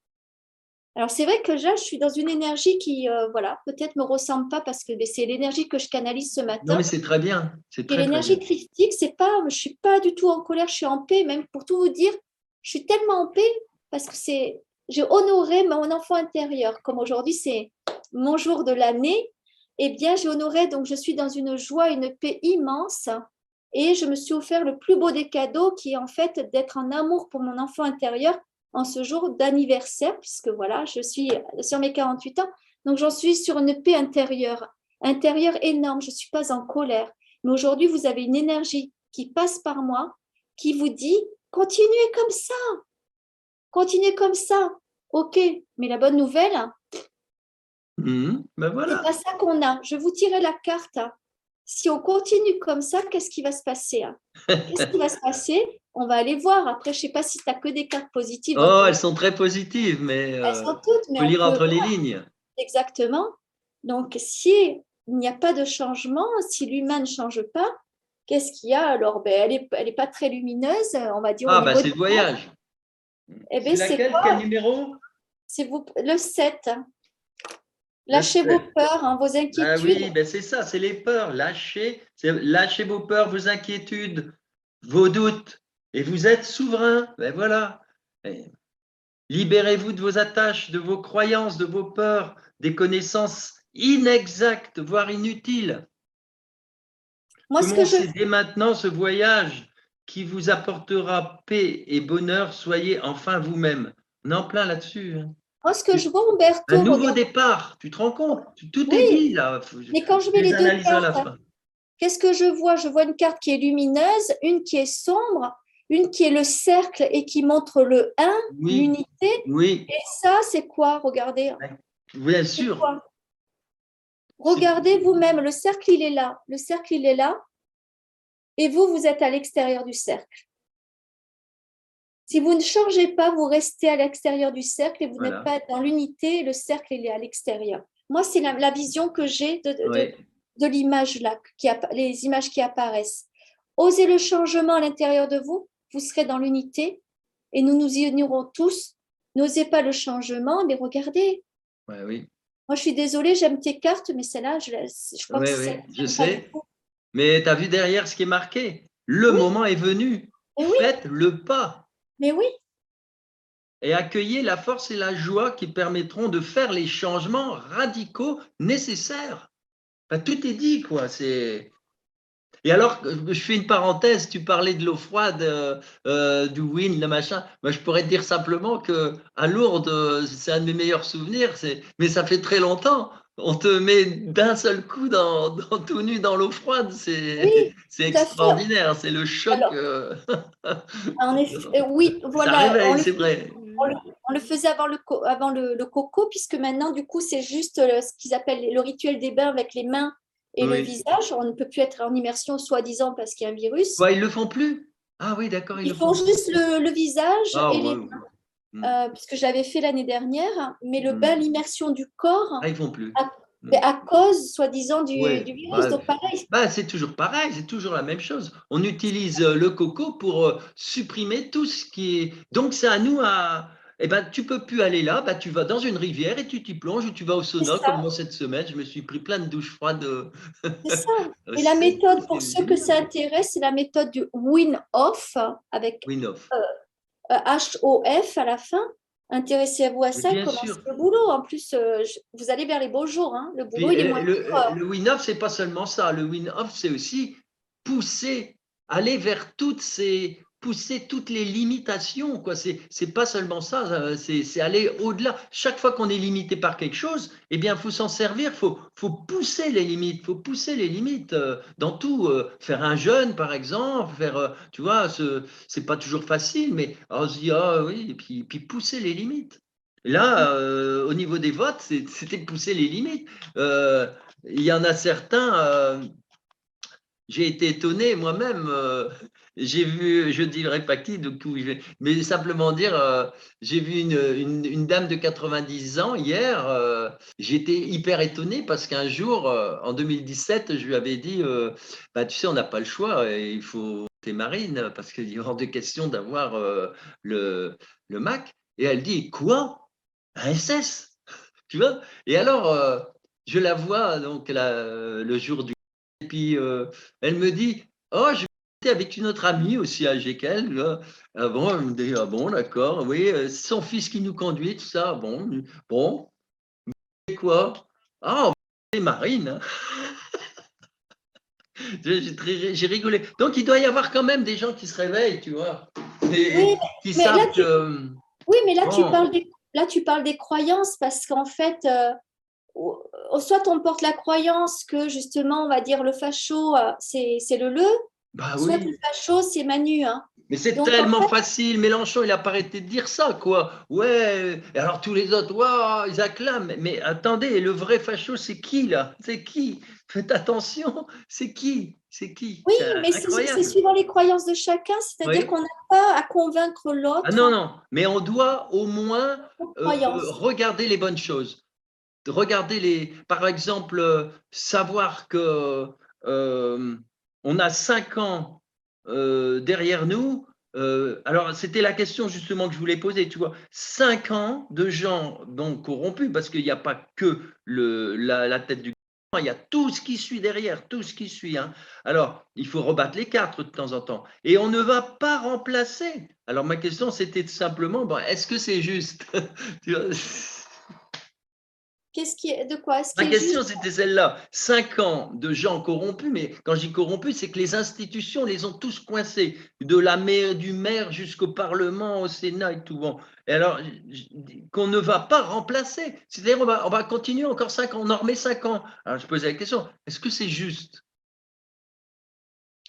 Alors c'est vrai que là, je suis dans une énergie qui, voilà, peut-être me ressemble pas parce que c'est l'énergie que je canalise ce Non, mais matin. c'est très bien. C'est Et très, très bien. l'énergie christique, c'est pas, je suis pas du tout en colère, je suis en paix. Même pour tout vous dire, je suis tellement en paix parce que j'ai honoré mon enfant intérieur. Comme aujourd'hui, c'est mon jour de l'année, eh bien, j'ai honoré, donc je suis dans une joie, une paix immense. Et je me suis offert le plus beau des cadeaux qui est en fait d'être en amour pour mon enfant intérieur en ce jour d'anniversaire, puisque voilà, je suis sur mes 48 ans. Donc, j'en suis sur une paix intérieure énorme. Je ne suis pas en colère. Mais aujourd'hui, vous avez une énergie qui passe par moi, qui vous dit, continuez comme ça, continuez comme ça. OK, mais la bonne nouvelle, Ben c'est voilà. pas ça qu'on a. Je vais vous tirer la carte. Si on continue comme ça, qu'est-ce qui va se passer? Qu'est-ce qui va se passer? On va aller voir. Après, je ne sais pas si tu n'as que des cartes positives dans Oh, ton... elles sont très positives, mais Elles sont toutes, mais faut on lire peut... entre les lignes. Exactement. Donc, si il n'y a pas de changement, si l'humain ne change pas, qu'est-ce qu'il y a alors? Ben, elle est pas très lumineuse, on va dire au Ah, ben niveau c'est des le cartes. voyage. Eh C'est bien, c'est laquelle? Quel quoi? numéro? C'est le 7. Le Lâchez vos 7. peurs, hein, vos Ah inquiétudes. oui, ben c'est ça, c'est les peurs. Lâchez vos peurs, vos inquiétudes, vos doutes, et vous êtes souverain. Ben voilà. Et libérez-vous de vos attaches, de vos croyances, de vos peurs, des connaissances inexactes, voire inutiles. Moi, ce que je, Commencez dès maintenant ce voyage qui vous apportera paix et bonheur. Soyez enfin vous-même. On est en plein là-dessus. Hein. moi, ce que je vois, Un Umberto, nouveau regarde. départ, tu te rends compte? Tout est Oui, dit là. mais quand je Je mets les les deux analyse à la cartes, fin. qu'est-ce que je vois? Je vois une carte qui est lumineuse, une qui est sombre, une qui est le cercle et qui montre le un, Oui, l'unité. oui, Et ça, c'est quoi? Regardez. bien C'est sûr. quoi? Regardez vous-même. Le cercle, il est là. Le cercle, il est là. Et vous, vous êtes à l'extérieur du cercle. Si vous ne changez pas, vous restez à l'extérieur du cercle et vous n'êtes Voilà. pas dans l'unité. Le cercle, il est à l'extérieur. Moi, c'est la vision que j'ai Oui. de l'image là, les images qui apparaissent. Osez le changement à l'intérieur de vous, vous serez dans l'unité et nous nous y unirons tous n'osez pas le changement, mais regardez. Ouais, oui. Moi, je suis désolée, j'aime tes cartes, mais celle-là, je crois que Oui, c'est oui, je j'aime pas du sais. tout. Mais tu as vu derrière ce qui est marqué? Le Oui, moment est venu. mais oui, Faites le pas mais oui, et accueillez la force et la joie qui permettront de faire les changements radicaux nécessaires. Enfin, tout est dit, quoi. Et alors, je fais une parenthèse, tu parlais de l'eau froide, du wind, le machin. Moi, je pourrais te dire simplement que à Lourdes, c'est un de mes meilleurs souvenirs, mais ça fait très longtemps. On te met d'un seul coup tout nu dans l'eau froide, oui, c'est tout à fait. extraordinaire, c'est le choc. Alors, en effet, oui, Ça voilà, réveille, c'est vrai. on le, on le faisait avant le coco, puisque maintenant, du coup, c'est juste ce qu'ils appellent le rituel des bains avec les mains et le Oui. visage. On ne peut plus être en immersion, soi-disant, parce qu'il y a un virus. Quoi, ils le font plus? Ah oui, d'accord, ils le Ils font font. juste le visage Ah et ouais. les Ouais. puisque je l'avais fait l'année dernière, mais le bain, Hmm. l'immersion du corps, Ah, ils font plus. à, Hmm. mais à cause, soi-disant, Oui, du virus. bah, Donc, pareil, c'est toujours pareil, c'est toujours la même chose. On utilise le coco pour supprimer tout ce qui est. Donc, c'est à nous à. Eh ben, tu peux plus aller là, bah, tu vas dans une rivière et tu t'y plonges ou tu vas au c'est sauna, comme ça, moi cette semaine, je me suis pris plein de douches froides. c'est ça. Et la C'est méthode, pour ceux que génial. ça intéresse, c'est la méthode du win-off avec Win-off. HOF à la fin. Intéressez-vous à Mais ça, bien commencez sûr. le boulot. En plus, vous allez vers les beaux jours, hein. Le boulot, Puis il est moins dur. le win-off, c'est pas seulement ça. Le win-off, c'est aussi pousser, aller vers pousser toutes les limitations, quoi. C'est pas seulement ça, c'est aller au-delà. Chaque fois qu'on est limité par quelque chose, eh bien, faut s'en servir, faut pousser les limites, faut pousser les limites dans tout. Faire un jeûne, par exemple, tu vois, c'est pas toujours facile, mais on se dit, ah oui, et puis pousser les limites. Là, au niveau des votes, c'était pousser les limites. Il y en a certains, j'ai été étonné moi-même. J'ai vu, je ne dirais pas qui, mais simplement dire, j'ai vu une dame de 90 ans hier. J'étais hyper étonné parce qu'un jour, en 2017, je lui avais dit, bah, tu sais, on n'a pas le choix, il faut tes marines parce qu'il est hors de question d'avoir le Mac. Et elle dit, quoi? Un SS? Tu vois? Et alors, je la vois donc le jour du. Et puis, elle me dit, oh, je vais avec une autre amie aussi âgée qu'elle. Là. Ah bon, elle me dit, ah bon, d'accord, oui, c'est son fils qui nous conduit, tout ça. Bon, bon, c'est quoi? Ah, c'est Marine. Hein. J'ai rigolé. Donc, il doit y avoir quand même des gens qui se réveillent, tu vois, et Oui, qui mais là, savent que, oui, mais bon, là, tu parles des croyances parce qu'en fait, soit on porte la croyance que justement, on va dire le facho, c'est le, bah soit le oui. facho, c'est Manu. Hein. Mais c'est Donc, en tellement fait, facile. Mélenchon, il a pas arrêté de dire ça, quoi. Ouais. Et alors tous les autres, waouh, ils acclament. Mais attendez, le vrai facho, c'est qui là? C'est qui? Faites attention. C'est qui? C'est qui? oui, C'est mais c'est incroyable. suivant les croyances de chacun, c'est-à-dire Oui. qu'on n'a pas à convaincre Ah l'autre non, non. Mais on doit au moins de croyance. regarder les bonnes choses. Regarder par exemple, savoir que on a 5 ans derrière nous. Alors, c'était la question justement que je voulais poser, tu vois. 5 ans de gens donc corrompus, parce qu'il n'y a pas que la tête du gouvernement, il y a tout ce qui suit derrière, tout ce qui suit. Hein. Alors, il faut rebattre les cartes de temps en temps. Et on ne va pas remplacer. Alors, ma question, c'était tout simplement, bon, est-ce que c'est juste? Tu vois. De quoi? Ce Ma qui est question, juste, c'était celle-là. 5 ans de gens corrompus, mais quand je dis corrompus, c'est que les institutions les ont tous coincés, du maire jusqu'au Parlement, au Sénat et tout. Bon. Et alors, qu'on ne va pas remplacer. C'est-à-dire, on va continuer encore 5 ans, on en remet 5 ans. Alors, je posais la question, est-ce que c'est juste?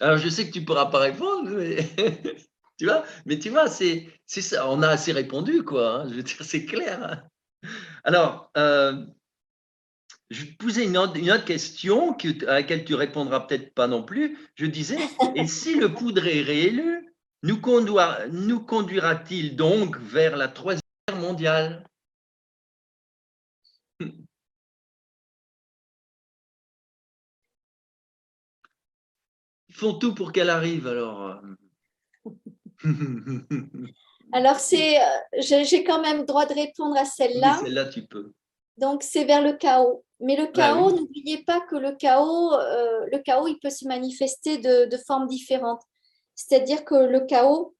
Alors, je sais que tu ne pourras pas répondre, mais tu vois, c'est ça. On a assez répondu, quoi. Hein. Je veux dire, c'est clair. Hein. Alors, je te posais une autre question à laquelle tu répondras peut-être pas non plus. Je disais, et si le poudre est réélu, nous conduira-t-il donc vers la Troisième Guerre mondiale? Ils font tout pour qu'elle arrive, alors. Alors, j'ai quand même le droit de répondre à Oui, celle-là. celle-là, tu peux. Donc, c'est vers le chaos. Mais le Ah chaos, oui. n'oubliez pas que le chaos, il peut se manifester de formes différentes. C'est-à-dire que le chaos,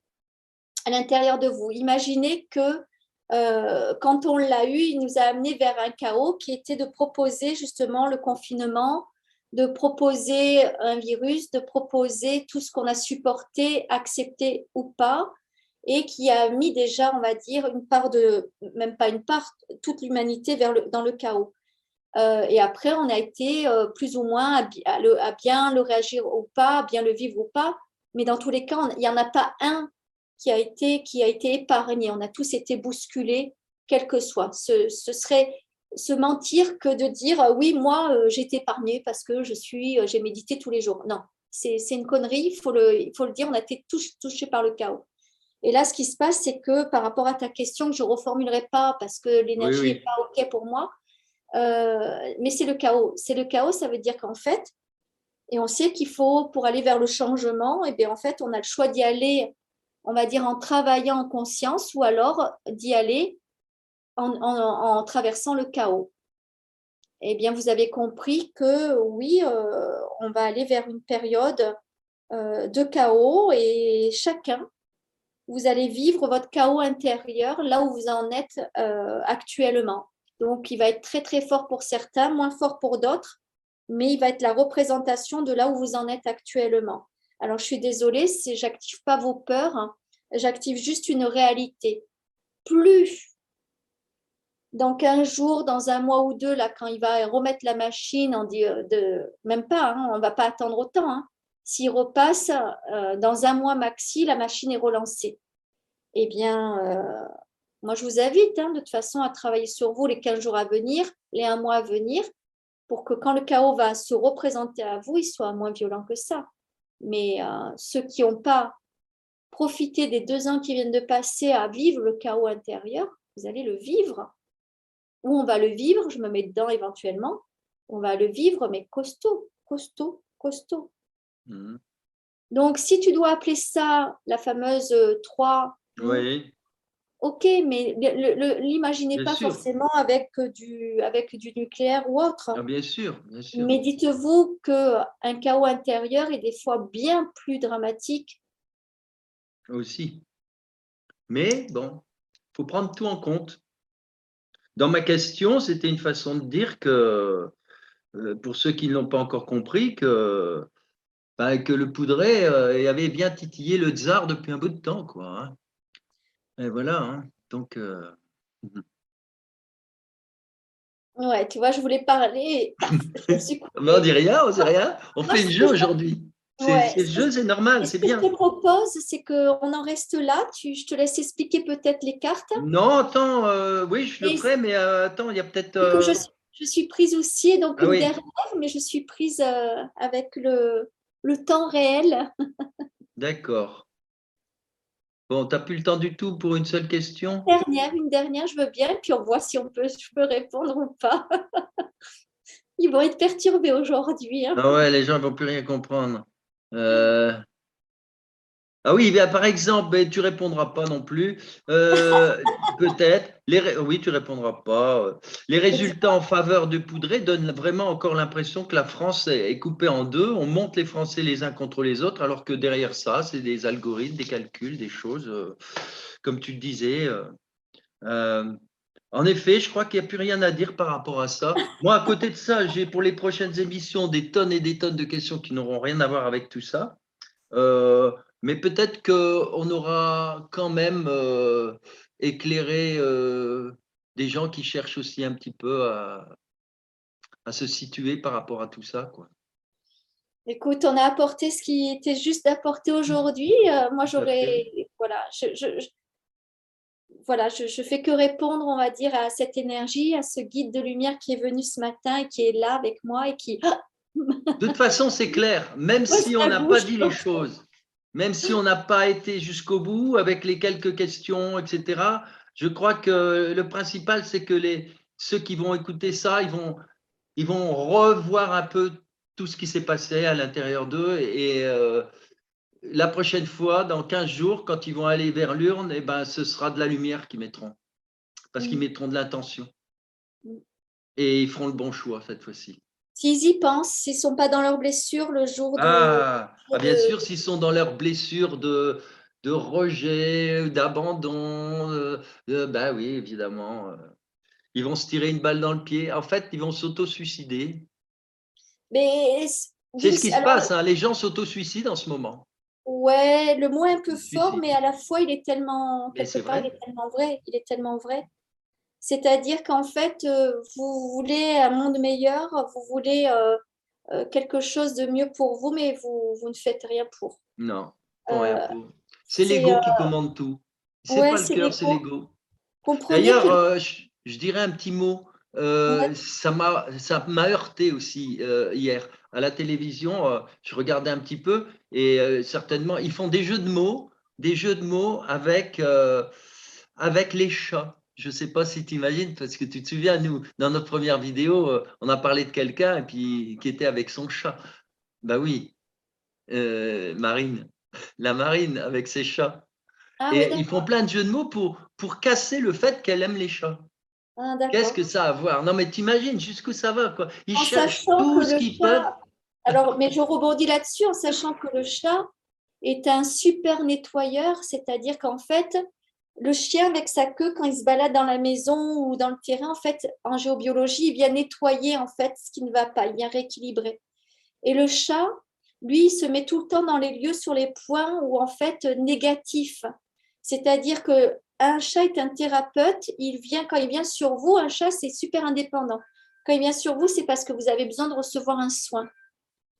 à l'intérieur de vous, imaginez que quand on l'a eu, il nous a amené vers un chaos qui était de proposer justement le confinement, de proposer un virus, de proposer tout ce qu'on a supporté, accepté ou pas, et qui a mis déjà, on va dire, une part même pas une part, toute l'humanité dans le chaos. Et après, on a été plus ou moins à bien le réagir ou pas, à bien le vivre ou pas. Mais dans tous les cas, il n'y en a pas un qui a été épargné. On a tous été bousculés, quel que soit. Ce serait se mentir que de dire oui, moi, j'ai été épargné parce que j'ai médité tous les jours. Non, c'est une connerie, il faut le dire, on a été tous touchés par le chaos. Et là, ce qui se passe, c'est que par rapport à ta question, que je ne reformulerai pas parce que Oui, l'énergie n'est oui. pas OK pour moi, mais c'est le chaos. C'est le chaos, ça veut dire qu'en fait, et on sait qu'il faut, pour aller vers le changement, et bien en fait, on a le choix d'y aller, on va dire, en travaillant en conscience ou alors d'y aller en traversant le chaos. Eh bien, vous avez compris que oui, on va aller vers une période de chaos et chacun, vous allez vivre votre chaos intérieur là où vous en êtes actuellement. Donc, il va être très, très fort pour certains, moins fort pour d'autres, mais il va être la représentation de là où vous en êtes actuellement. Alors, je suis désolée, j'active pas vos peurs, hein, j'active juste une réalité. Plus dans 15 jours, dans un mois ou deux, là, quand il va remettre la machine, on dit même pas, hein, on ne va pas attendre autant. Hein. S'il repasse, dans un mois maxi, la machine est relancée. Eh bien, moi, je vous invite hein, de toute façon à travailler sur vous les 15 jours à venir, les 1 mois à venir, pour que quand le chaos va se représenter à vous, il soit moins violent que ça. Mais ceux qui n'ont pas profité des 2 ans qui viennent de passer à vivre le chaos intérieur, vous allez le vivre. Ou on va le vivre, je me mets dedans éventuellement, on va le vivre, mais costaud, costaud, costaud. Mhm. Donc, si tu dois appeler ça la fameuse 3, Oui, ok, mais l'imaginez bien pas sûr. forcément avec du nucléaire ou autre. Ah, bien sûr, bien sûr. Mais dites-vous qu'un chaos intérieur est des fois bien plus dramatique. Aussi. Mais bon, il faut prendre tout en compte. Dans ma question, c'était une façon de dire que, pour ceux qui ne l'ont pas encore compris, que le Poudret avait bien titillé le tsar depuis un bout de temps, quoi. Hein. Et voilà. Hein. Donc, Ouais, tu vois, je voulais parler, paf, je me suis mais on coupée. dit rien, on sait rien. On Non, fait le jeu aujourd'hui. ouais, C'est le jeu, c'est normal, et ce c'est que je bien. te propose, c'est qu'on en reste là. Je te laisse expliquer peut-être les cartes. Non, attends, oui, je le Et ferai, mais attends, il y a peut-être. c'est que je suis prise aussi, donc Ah une oui, dernière, mais je suis prise avec le temps réel. d'accord. Bon, t'as plus le temps du tout pour une seule question? Une dernière, je veux bien, puis on voit si je peux répondre ou pas. Ils vont être perturbés aujourd'hui. Hein. Ah ouais, les gens ne vont plus rien comprendre. Euh, Ah oui, ben, par exemple, ben, tu répondras pas non plus. Peut-être. Oui, tu répondras pas. Les résultats en faveur de Poudret donnent vraiment encore l'impression que la France est coupée en deux. On monte les Français les uns contre les autres, alors que derrière ça, c'est des algorithmes, des calculs, des choses, comme tu le disais. Euh, En effet, je crois qu'il n'y a plus rien à dire par rapport à ça. Moi, à côté de ça, j'ai pour les prochaines émissions des tonnes et des tonnes de questions qui n'auront rien à voir avec tout ça. Euh, mais peut-être qu'on aura quand même éclairé des gens qui cherchent aussi un petit peu à se situer par rapport à tout ça, quoi. Écoute, on a apporté ce qui était juste d'apporter aujourd'hui. Moi, Tout à fait. voilà, voilà, je fais que répondre, on va dire, à cette énergie, à ce guide de lumière qui est venu ce matin et qui est là avec moi et qui, De toute façon, c'est clair, même pose si on la n'a pas bouche. dit les choses, même si on n'a pas été jusqu'au bout avec les quelques questions, etc., je crois que le principal, c'est que ceux qui vont écouter ça, ils vont revoir un peu tout ce qui s'est passé à l'intérieur d'eux la prochaine fois, dans 15 jours, quand ils vont aller vers l'urne, eh ben, ce sera de la lumière qu'ils mettront. Parce qu'ils mettront de l'intention. Et ils feront le bon choix cette fois-ci. S'ils y pensent, s'ils ne sont pas dans leurs blessures le jour bien sûr, s'ils sont dans leurs blessures de rejet, d'abandon, ben oui, évidemment. Ils vont se tirer une balle dans le pied. En fait, ils vont s'auto-suicider. Mais c'est ce qui se passe, hein, les gens s'auto-suicident en ce moment. Ouais, le mot est un peu fort, mais à la fois, il est tellement, quelque part, il est tellement vrai. Il est tellement vrai. C'est-à-dire qu'en fait, vous voulez un monde meilleur, vous voulez quelque chose de mieux pour vous, mais vous ne faites rien pour. Non, rien pour. C'est l'ego qui commande tout. C'est pas le cœur, c'est l'ego. D'ailleurs, je dirais un petit mot. Ça m'a heurté aussi hier à la télévision. Je regardais un petit peu et certainement ils font des jeux de mots avec les chats. Je ne sais pas si tu imagines, parce que tu te souviens, nous, dans notre première vidéo, on a parlé de quelqu'un et puis qui était avec son chat. Ben oui, Marine, la Marine avec ses chats. Et ils font plein de jeux de mots pour casser le fait qu'elle aime les chats. Qu'est-ce que ça a à voir? Non, mais t'imagines jusqu'où ça va, quoi. Ils cherchent tout ce qu'ils peuvent. Alors, mais je rebondis là-dessus en sachant que le chat est un super nettoyeur, c'est-à-dire qu'en fait, le chien avec sa queue, quand il se balade dans la maison ou dans le terrain, en fait, en géobiologie, il vient nettoyer en fait ce qui ne va pas, il vient rééquilibrer. Et le chat, lui, il se met tout le temps dans les lieux sur les points où en fait négatifs. C'est-à-dire que un chat est un thérapeute, quand il vient sur vous, un chat c'est super indépendant. Quand il vient sur vous, c'est parce que vous avez besoin de recevoir un soin.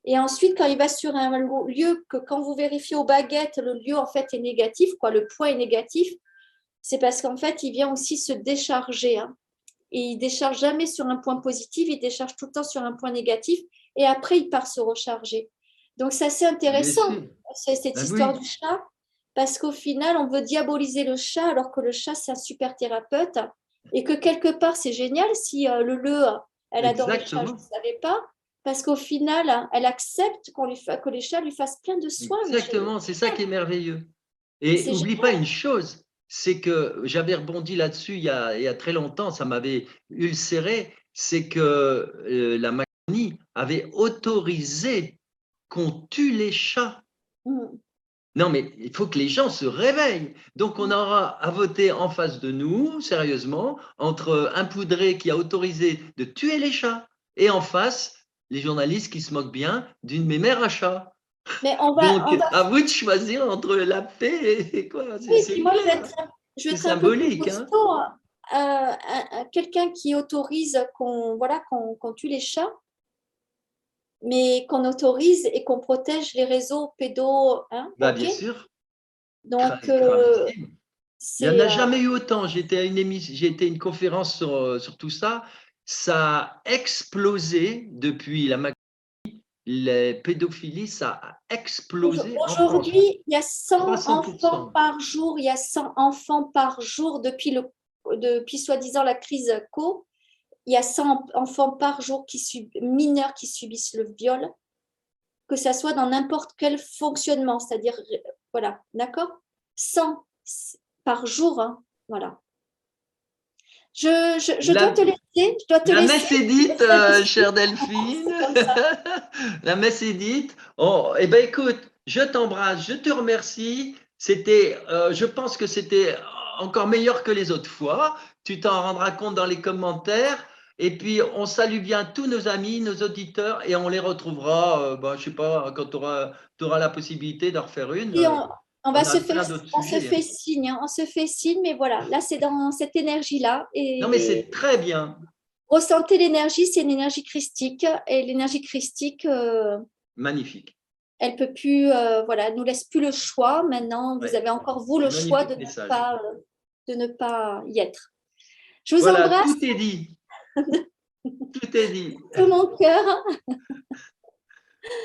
Et ensuite, quand il va sur un lieu que quand vous vérifiez aux baguettes, le lieu en fait est négatif, le point est négatif, c'est parce qu'en fait, il vient aussi se décharger. Hein. Et il ne décharge jamais sur un point positif, il décharge tout le temps sur un point négatif. Et après, il part se recharger. Donc, c'est assez intéressant, cette histoire du chat, parce qu'au final, on veut diaboliser le chat, alors que le chat, c'est un super thérapeute. Et que quelque part, c'est génial si elle adore les chats, je ne savais pas. Parce qu'au final, elle accepte que les chats lui fassent plein de soins. Exactement, c'est ça qui est merveilleux. Et n'oublie pas une chose, c'est que j'avais rebondi là-dessus il y a très longtemps, ça m'avait ulcéré, c'est que la Macronie avait autorisé qu'on tue les chats. Non, mais il faut que les gens se réveillent. Donc, on aura à voter en face de nous, sérieusement, entre un poudré qui a autorisé de tuer les chats et en face, les journalistes qui se moquent bien d'une mémère à chat. Mais Donc, à vous de choisir entre la paix et quoi. Oui, moi, je vais être symbolique. Un peu plus costaud, quelqu'un qui autorise qu'on tue les chats, mais qu'on autorise et qu'on protège les réseaux pédos. Hein, bien sûr. Donc, il n'y en a jamais eu autant. J'étais à une conférence sur tout ça. Ça a explosé depuis la Macronie. Les pédophilies, ça a explosé. Aujourd'hui, il y a 100 enfants par jour. Il y a 100 enfants par jour depuis soi-disant la crise co. Il y a 100 enfants par jour mineurs qui subissent le viol, que ça soit dans n'importe quel fonctionnement. C'est-à-dire, voilà, d'accord 100 par jour, hein, voilà. Je dois te laisser. La messe est dite, chère Delphine. La messe est dite. Oh, eh bien, écoute, je t'embrasse, je te remercie. Je pense que c'était encore meilleur que les autres fois. Tu t'en rendras compte dans les commentaires. Et puis, on salue bien tous nos amis, nos auditeurs, et on les retrouvera, je ne sais pas, quand tu auras la possibilité d'en refaire une. Et on se fait signe, hein, on se fait signe, mais voilà, là c'est dans cette énergie-là. Non, mais c'est très bien. Ressentez l'énergie, c'est une énergie christique, et l'énergie christique, magnifique. Elle peut plus, nous laisse plus le choix. Maintenant, vous avez encore vous le choix de ne pas y être. Je vous embrasse. Tout est dit. Tout est dit. Tout mon cœur.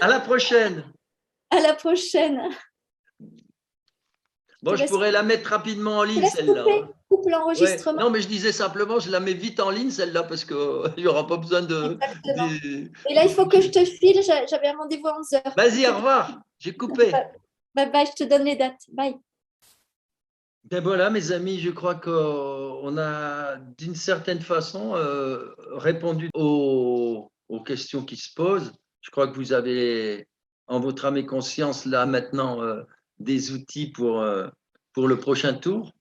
À la prochaine. À la prochaine. Bon, je pourrais la mettre rapidement en ligne, celle-là. Coupe l'enregistrement. Non, mais je disais simplement, je la mets vite en ligne, celle-là, parce qu'il n'y aura pas besoin de… Et là, il faut que je te file. J'avais un rendez-vous à 11h. Vas-y, au revoir. J'ai coupé. Bye bye, je te donne les dates. Bye. Ben voilà, mes amis, je crois qu'on a d'une certaine façon répondu aux questions qui se posent. Je crois que vous avez, en votre âme et conscience, là maintenant, des outils pour le prochain tour.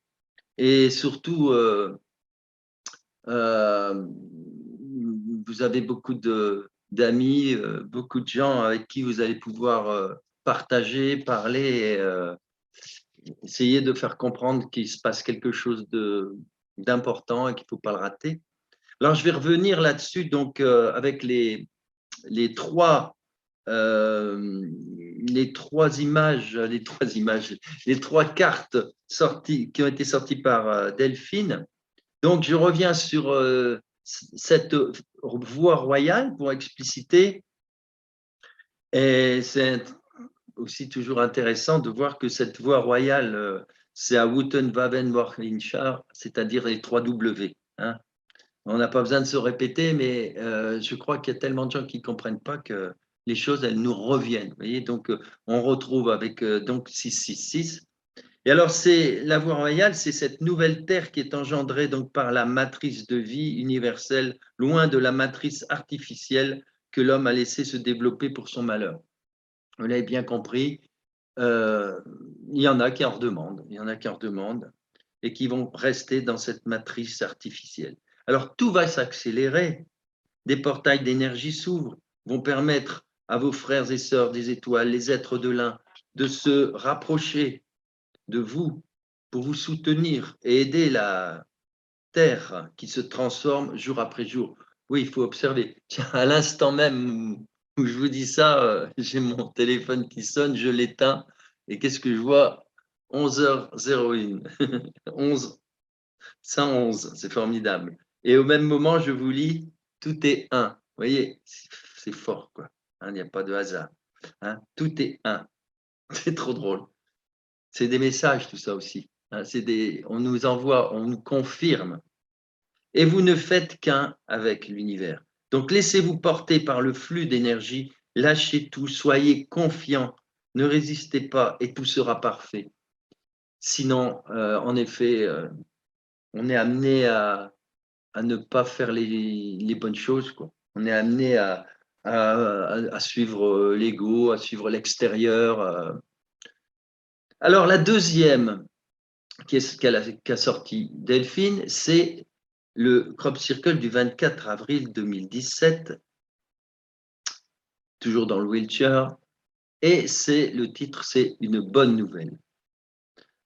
Et surtout, vous avez beaucoup d'amis, beaucoup de gens avec qui vous allez pouvoir partager, parler et essayer de faire comprendre qu'il se passe quelque chose d'important et qu'il ne faut pas le rater. Alors, je vais revenir là-dessus donc avec les trois images, les trois cartes qui ont été sorties par Delphine. Donc, je reviens sur cette voie royale pour expliciter. Et c'est aussi toujours intéressant de voir que cette voie royale, c'est à Wootton, Waven, Warwickshire, c'est-à-dire les 3 W. Hein. On n'a pas besoin de se répéter, mais je crois qu'il y a tellement de gens qui ne comprennent pas que les choses, elles nous reviennent. Vous voyez, donc on retrouve avec donc 666. Et alors, c'est la voie royale, c'est cette nouvelle terre qui est engendrée donc par la matrice de vie universelle, loin de la matrice artificielle que l'homme a laissé se développer pour son malheur. Vous l'avez bien compris, il y en a qui en redemandent, et qui vont rester dans cette matrice artificielle. Alors, tout va s'accélérer, des portails d'énergie s'ouvrent, vont permettre à vos frères et sœurs des étoiles, les êtres de l'un, de se rapprocher de vous pour vous soutenir et aider la Terre qui se transforme jour après jour. Oui, il faut observer. Tiens, à l'instant même où je vous dis ça, j'ai mon téléphone qui sonne, je l'éteins et qu'est-ce que je vois? 11h01. 11, 111, c'est formidable. Et au même moment, je vous lis, tout est un. Vous voyez, c'est fort, quoi. Hein, il n'y a pas de hasard. Hein, tout est un. C'est trop drôle. C'est des messages, tout ça aussi. Hein, on nous envoie, on nous confirme. Et vous ne faites qu'un avec l'univers. Donc laissez-vous porter par le flux d'énergie, lâchez tout, soyez confiants, ne résistez pas et tout sera parfait. Sinon, en effet, on est amené à ne pas faire les bonnes choses, quoi. On est amené à suivre l'ego, à suivre l'extérieur. Alors la deuxième qu'a sorti Delphine, c'est le Crop Circle du 24 avril 2017, toujours dans le Wiltshire, et c'est le titre, c'est une bonne nouvelle.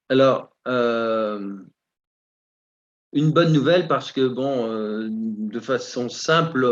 Alors, une bonne nouvelle parce que, bon, de façon simple,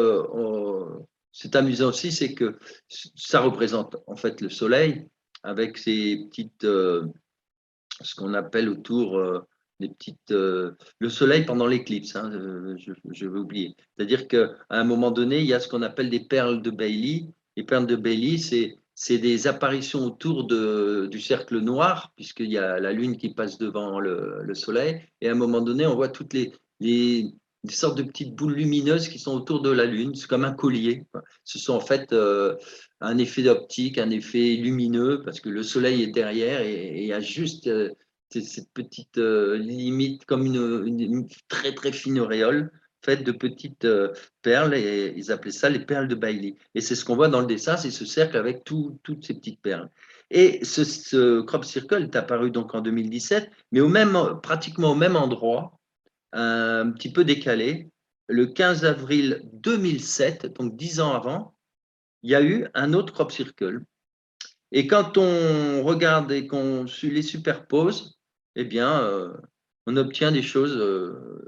c'est amusant aussi, c'est que ça représente en fait le soleil avec ses petites, ce qu'on appelle autour des petites, le soleil pendant l'éclipse, hein, je vais oublier. C'est-à-dire qu'à un moment donné, il y a ce qu'on appelle des perles de Bailey. Les perles de Bailey, c'est des apparitions autour du cercle noir, puisqu'il y a la lune qui passe devant le soleil. Et à un moment donné, on voit toutes des sortes de petites boules lumineuses qui sont autour de la lune. C'est comme un collier. Ce sont en fait un effet d'optique, un effet lumineux, parce que le soleil est derrière et il y a juste cette petite limite comme une très très fine auréole faite de petites perles, et ils appelaient ça les perles de Bailey. Et c'est ce qu'on voit dans le dessin, c'est ce cercle avec toutes ces petites perles. Et ce crop circle est apparu donc en 2017, mais pratiquement au même endroit, un petit peu décalé, le 15 avril 2007, donc 10 ans avant, il y a eu un autre crop circle. Et quand on regarde et qu'on les superpose, eh bien, on obtient des choses.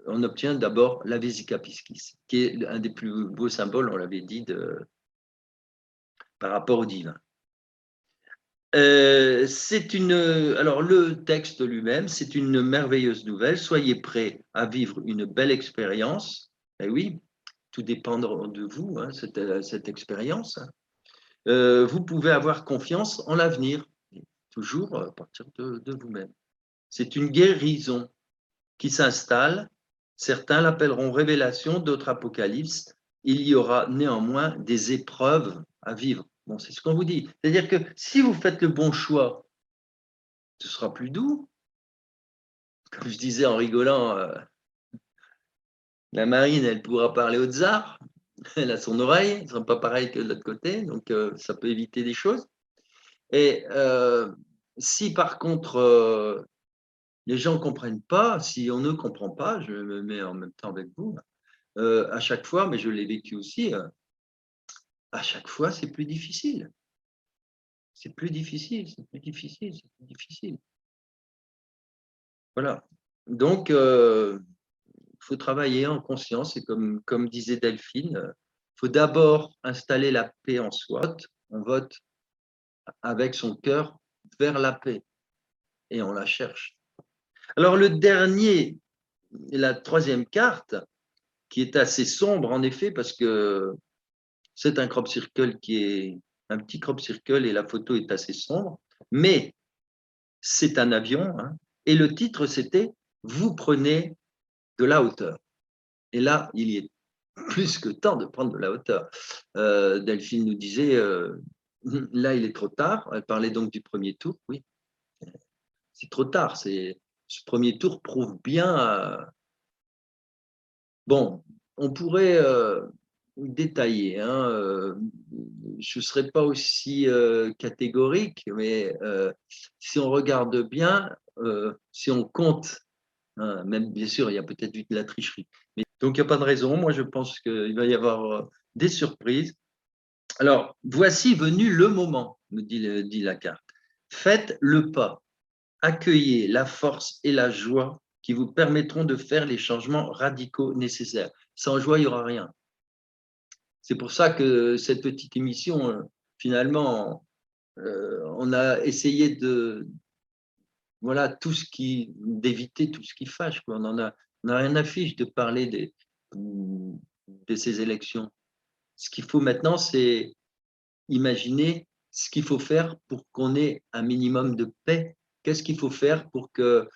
On obtient d'abord la Vesica Piscis, qui est un des plus beaux symboles, on l'avait dit, par rapport au divin. Alors, le texte lui-même, c'est une merveilleuse nouvelle. Soyez prêts à vivre une belle expérience. Eh oui, tout dépend de vous, hein, cette expérience. Vous pouvez avoir confiance en l'avenir, toujours à partir de vous-même. C'est une guérison qui s'installe. Certains l'appelleront révélation, d'autres apocalypse. Il y aura néanmoins des épreuves à vivre. Bon, c'est ce qu'on vous dit. C'est-à-dire que si vous faites le bon choix, ce sera plus doux. Comme je disais en rigolant, la marine, elle pourra parler au tsar, elle a son oreille, ce ne sera pas pareil que de l'autre côté, donc ça peut éviter des choses. Et si par contre, les gens ne comprennent pas, si on ne comprend pas, je me mets en même temps avec vous, à chaque fois, mais je l'ai vécu aussi, à chaque fois, c'est plus difficile. C'est plus difficile, c'est plus difficile, c'est plus difficile. Voilà. Donc, il faut travailler en conscience, et comme disait Delphine, il faut d'abord installer la paix en soi. On vote avec son cœur vers la paix et on la cherche. Alors, le dernier, la troisième carte, qui est assez sombre en effet, parce que c'est un crop circle qui est un petit crop circle et la photo est assez sombre, mais c'est un avion, hein, et le titre c'était « Vous prenez de la hauteur ». Et là, il y est plus que temps de prendre de la hauteur. Delphine nous disait, là, il est trop tard. Elle parlait donc du premier tour, oui. C'est trop tard. Ce premier tour prouve bien. Bon, on pourrait détailler. Hein, je ne serais pas aussi catégorique, mais si on regarde bien, si on compte, hein, même bien sûr, il y a peut-être eu de la tricherie. Mais, donc, il n'y a pas de raison. Moi, je pense qu'il va y avoir des surprises. Alors, voici venu le moment, me dit la carte. Faites le pas. Accueillez la force et la joie qui vous permettront de faire les changements radicaux nécessaires. Sans joie, il n'y aura rien. C'est pour ça que cette petite émission, finalement, on a essayé voilà, d'éviter tout ce qui fâche. Quoi. On n'a rien à fiche de parler de ces élections. Ce qu'il faut maintenant, c'est imaginer ce qu'il faut faire pour qu'on ait un minimum de paix. Qu'est-ce qu'il faut faire pour que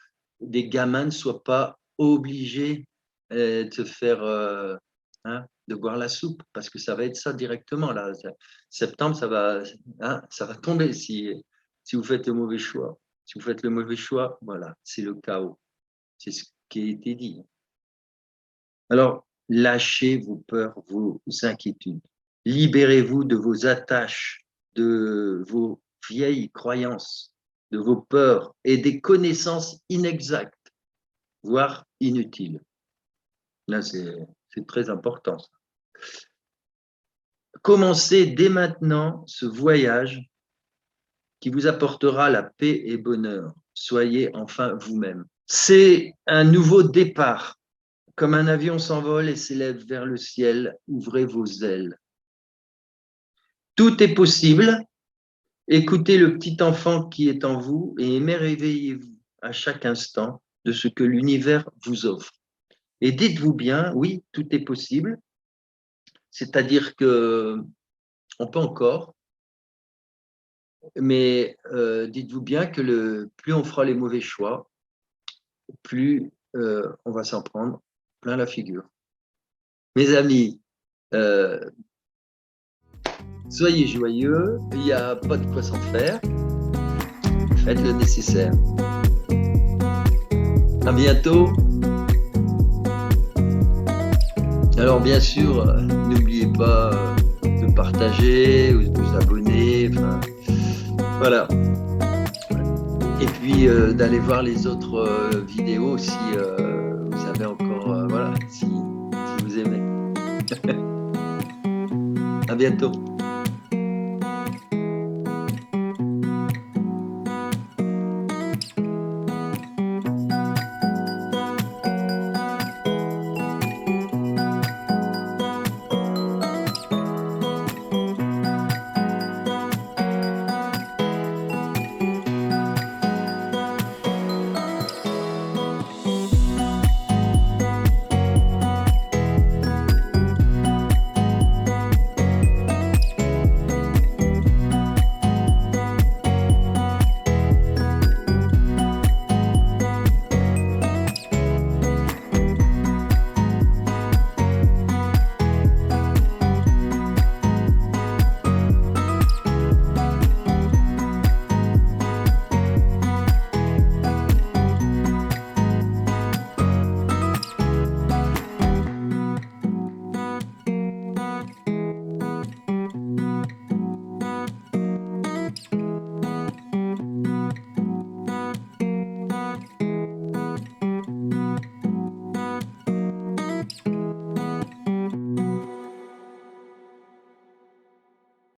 des gamins ne soient pas obligés de se faire, de boire la soupe, parce que ça va être ça directement. Là. Septembre, ça va tomber si vous faites le mauvais choix. Si vous faites le mauvais choix, voilà, c'est le chaos. C'est ce qui a été dit. Alors, lâchez vos peurs, vos inquiétudes. Libérez-vous de vos attaches, de vos vieilles croyances, de vos peurs et des connaissances inexactes, voire inutiles. Là, c'est très important. Commencez dès maintenant ce voyage qui vous apportera la paix et bonheur. Soyez enfin vous-même. C'est un nouveau départ. Comme un avion s'envole et s'élève vers le ciel, ouvrez vos ailes. Tout est possible. Écoutez le petit enfant qui est en vous et émerveillez-vous à chaque instant de ce que l'univers vous offre. Et dites-vous bien, oui, tout est possible. C'est-à-dire que on peut encore, mais dites-vous bien que plus on fera les mauvais choix, plus on va s'en prendre plein la figure. Mes amis, soyez joyeux, il n'y a pas de quoi s'en faire. Faites le nécessaire. À bientôt. Alors bien sûr, n'oubliez pas de partager ou de vous abonner. Enfin, voilà. Et puis d'aller voir les autres vidéos si vous avez encore, voilà, si vous aimez. À bientôt.